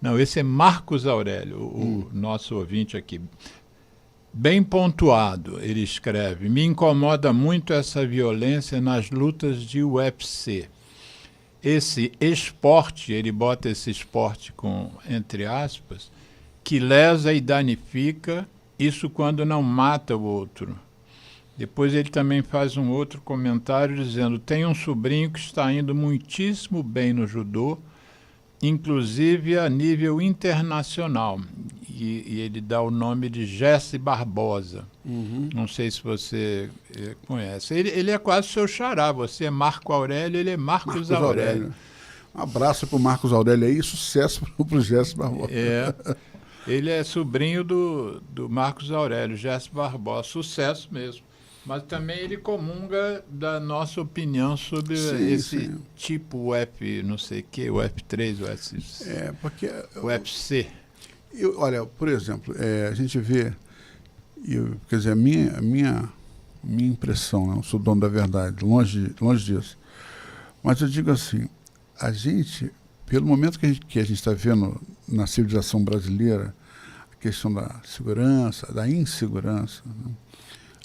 Não, esse é Marcos Aurélio, o nosso ouvinte aqui. Bem pontuado, ele escreve, me incomoda muito essa violência nas lutas de UFC. Esse esporte, ele bota esse esporte com, entre aspas, que lesa e danifica, isso quando não mata o outro. Depois ele também faz um outro comentário dizendo, tem um sobrinho que está indo muitíssimo bem no judô, inclusive a nível internacional. E ele dá o nome de Jesse Barbosa. Não sei se você conhece. Ele é quase seu xará. Você é Marco Aurélio, ele é Marcos Aurélio. Um abraço para o Marcos Aurélio aí, sucesso para o Jesse Barbosa. Ele é sobrinho do Marcos Aurélio, Jesse Barbosa. Sucesso mesmo. Mas também ele comunga da nossa opinião sobre esse tipo F, não sei o que, o F3, o F... porque... O UFC. Olha, por exemplo, a gente vê, quer dizer, a minha impressão, né? Não sou dono da verdade, longe disso. Mas eu digo assim, a gente, pelo momento que a gente está vendo na civilização brasileira, a questão da segurança, da insegurança, né?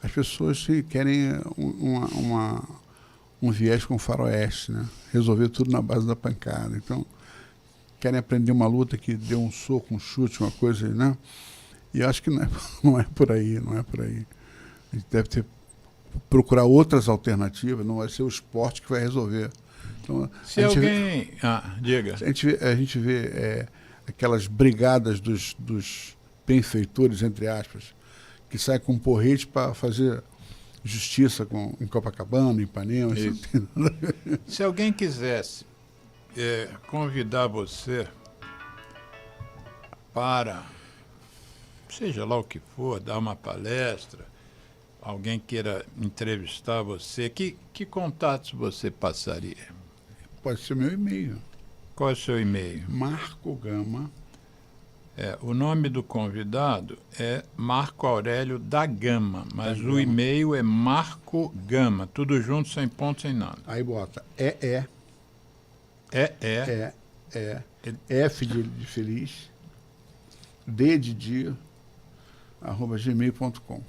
As pessoas querem um viés com faroeste, né? Resolver tudo na base da pancada. Então, querem aprender uma luta que dê um soco, um chute, uma coisa, né? E acho que não é por aí. A gente deve procurar outras alternativas, não vai ser o esporte que vai resolver. Então, se alguém... diga. A gente vê aquelas brigadas dos benfeitores, entre aspas, que sai com um porrete para fazer justiça em Copacabana, em Ipanema. Se alguém quisesse convidar você para, seja lá o que for, dar uma palestra, alguém queira entrevistar você, que contatos você passaria? Pode ser meu e-mail. Qual é o seu e-mail? Marco Gama. O nome do convidado é Marco Aurélio da Gama, mas o e-mail é Marco Gama, tudo junto, sem ponto, sem nada. Aí bota F de feliz, D de dia, @gmail.com.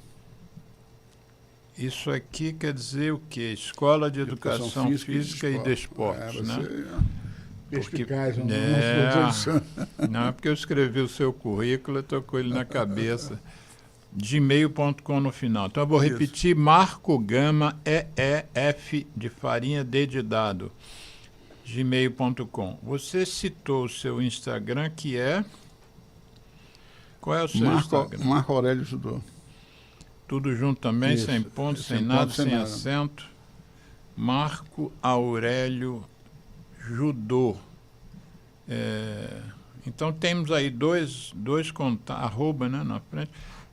Isso aqui quer dizer o quê? Escola de Educação Física e Desportos, né? Perspicaz, não é porque eu escrevi o seu currículo, eu estou com ele na cabeça. Gmail.com no final. Então eu vou repetir, Marco Gama, F de farinha, D de dado. Gmail.com. Você citou o seu Instagram, que é... Qual é o seu Instagram? Marco Aurélio Judô. Tudo junto também, sem ponto, sem nada, sem acento. Marco Aurélio Judô. Então temos aí dois arroba, né, na frente.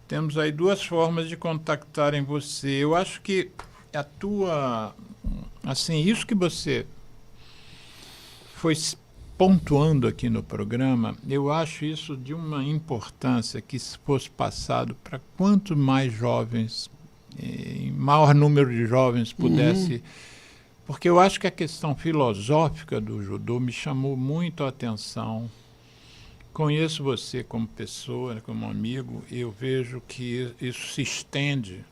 Temos aí duas formas de contactarem você. Eu acho que a tua, assim, isso que você foi pontuando aqui no programa, eu acho isso de uma importância que se fosse passado para quanto mais jovens, maior número de jovens pudesse... Porque eu acho que a questão filosófica do judô me chamou muito a atenção. Conheço você como pessoa, como amigo, e eu vejo que isso se estende.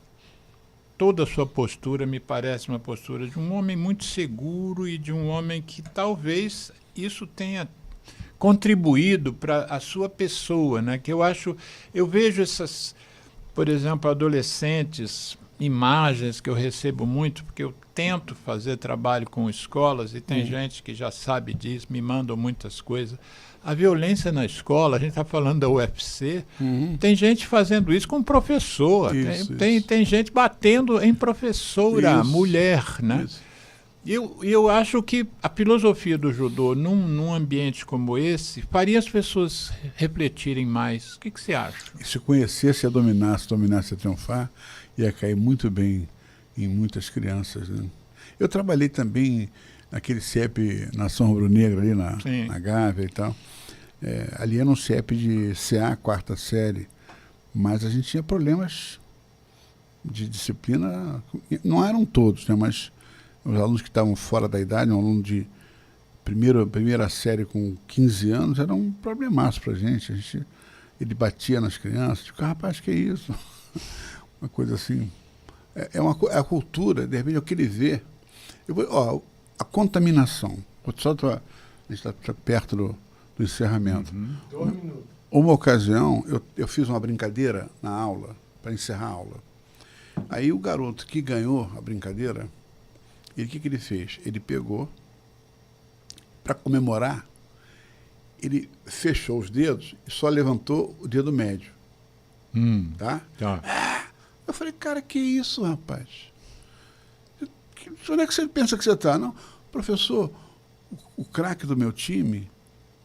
Toda a sua postura me parece uma postura de um homem muito seguro e de um homem que talvez isso tenha contribuído para a sua pessoa, né? Que eu vejo essas, por exemplo, adolescentes, imagens que eu recebo muito, porque eu tento fazer trabalho com escolas e tem gente que já sabe disso, me mandam muitas coisas. A violência na escola, a gente está falando da UFC, tem gente fazendo isso com professor, tem gente batendo em professora, mulher, né? Eu acho que a filosofia do judô, num ambiente como esse, faria as pessoas refletirem mais. O que você acha? Se conhecesse a dominasse a triunfar, ia cair muito bem em muitas crianças, né? Eu trabalhei também naquele CIEP Nação Rubro-Negra, ali na Gávea e tal. Ali era um CIEP de CA, quarta série, mas a gente tinha problemas de disciplina, não eram todos, né? Mas Os alunos que estavam fora da idade, um aluno de primeira série com 15 anos, era um problemaço para a gente. Ele batia nas crianças, tipo, rapaz, que é isso? Uma coisa assim. É a cultura, de repente, é o que ele vê. A contaminação. A gente está perto do encerramento. Uma ocasião, eu fiz uma brincadeira na aula, para encerrar a aula. Aí o garoto que ganhou a brincadeira, o que ele fez? Ele pegou, para comemorar, ele fechou os dedos e só levantou o dedo médio. Tá? Eu falei, cara, que isso, rapaz? Onde é que você pensa que você está? Não, professor, o craque do meu time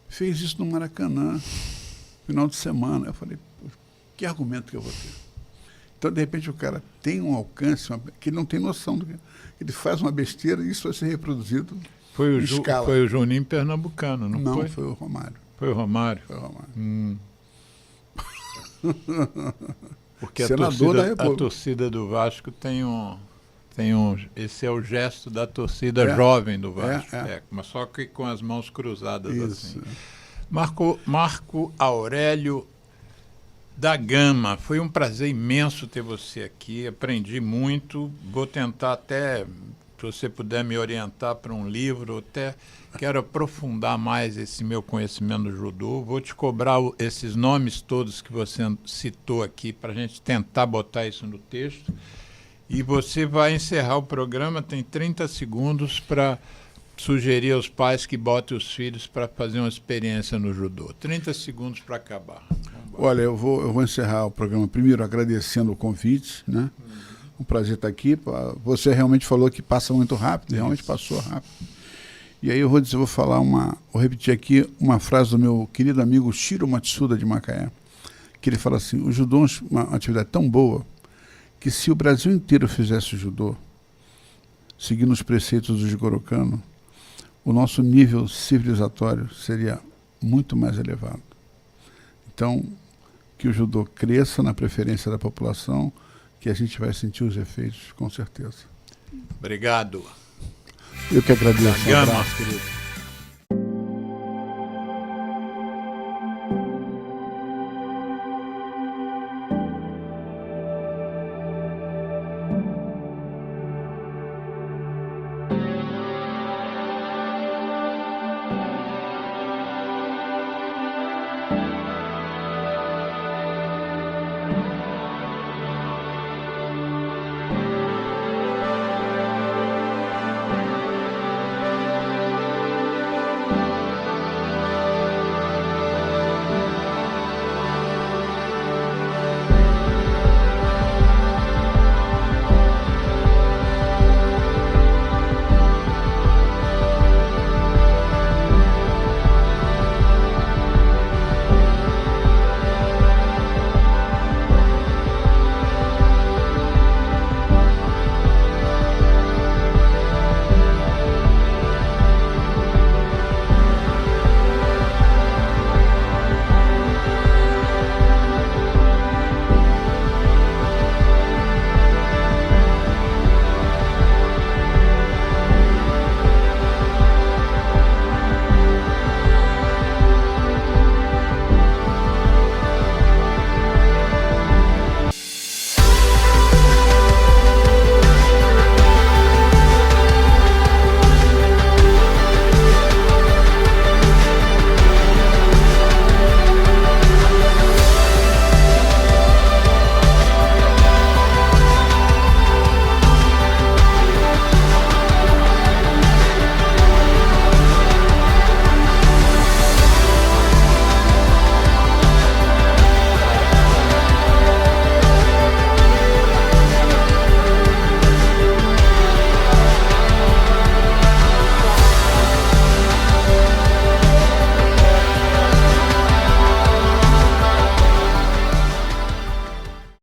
fez isso no Maracanã, final de semana. Eu falei, que argumento que eu vou ter? Então, de repente, o cara tem um alcance que ele não tem noção do que... Ele faz uma besteira e isso vai ser reproduzido em escala. Foi o Juninho Pernambucano, não foi? Não, foi o Romário. Foi o Romário? Foi o Romário. Porque a torcida do Vasco tem um... Esse é o gesto da torcida jovem do Vasco. Mas só que com as mãos cruzadas. Isso. Assim. Marco Aurélio da Gama, foi um prazer imenso ter você aqui. Aprendi muito. Vou tentar até, se você puder me orientar para um livro, até quero aprofundar mais esse meu conhecimento do judô. Vou te cobrar esses nomes todos que você citou aqui para a gente tentar botar isso no texto. E você vai encerrar o programa, tem 30 segundos para sugerir aos pais que botem os filhos para fazer uma experiência no judô. 30 segundos para acabar. Olha, eu vou encerrar o programa primeiro agradecendo o convite, né? Um prazer estar aqui. Você realmente falou que passa muito rápido, realmente passou rápido. E aí vou repetir aqui uma frase do meu querido amigo Shiro Matsuda de Macaé, que ele fala assim: o judô é uma atividade tão boa que se o Brasil inteiro fizesse judô, seguindo os preceitos do Jigoro Kano, o nosso nível civilizatório seria muito mais elevado. Então, que o judô cresça na preferência da população, que a gente vai sentir os efeitos, com certeza. Obrigado. Eu que agradeço. Gama, querido.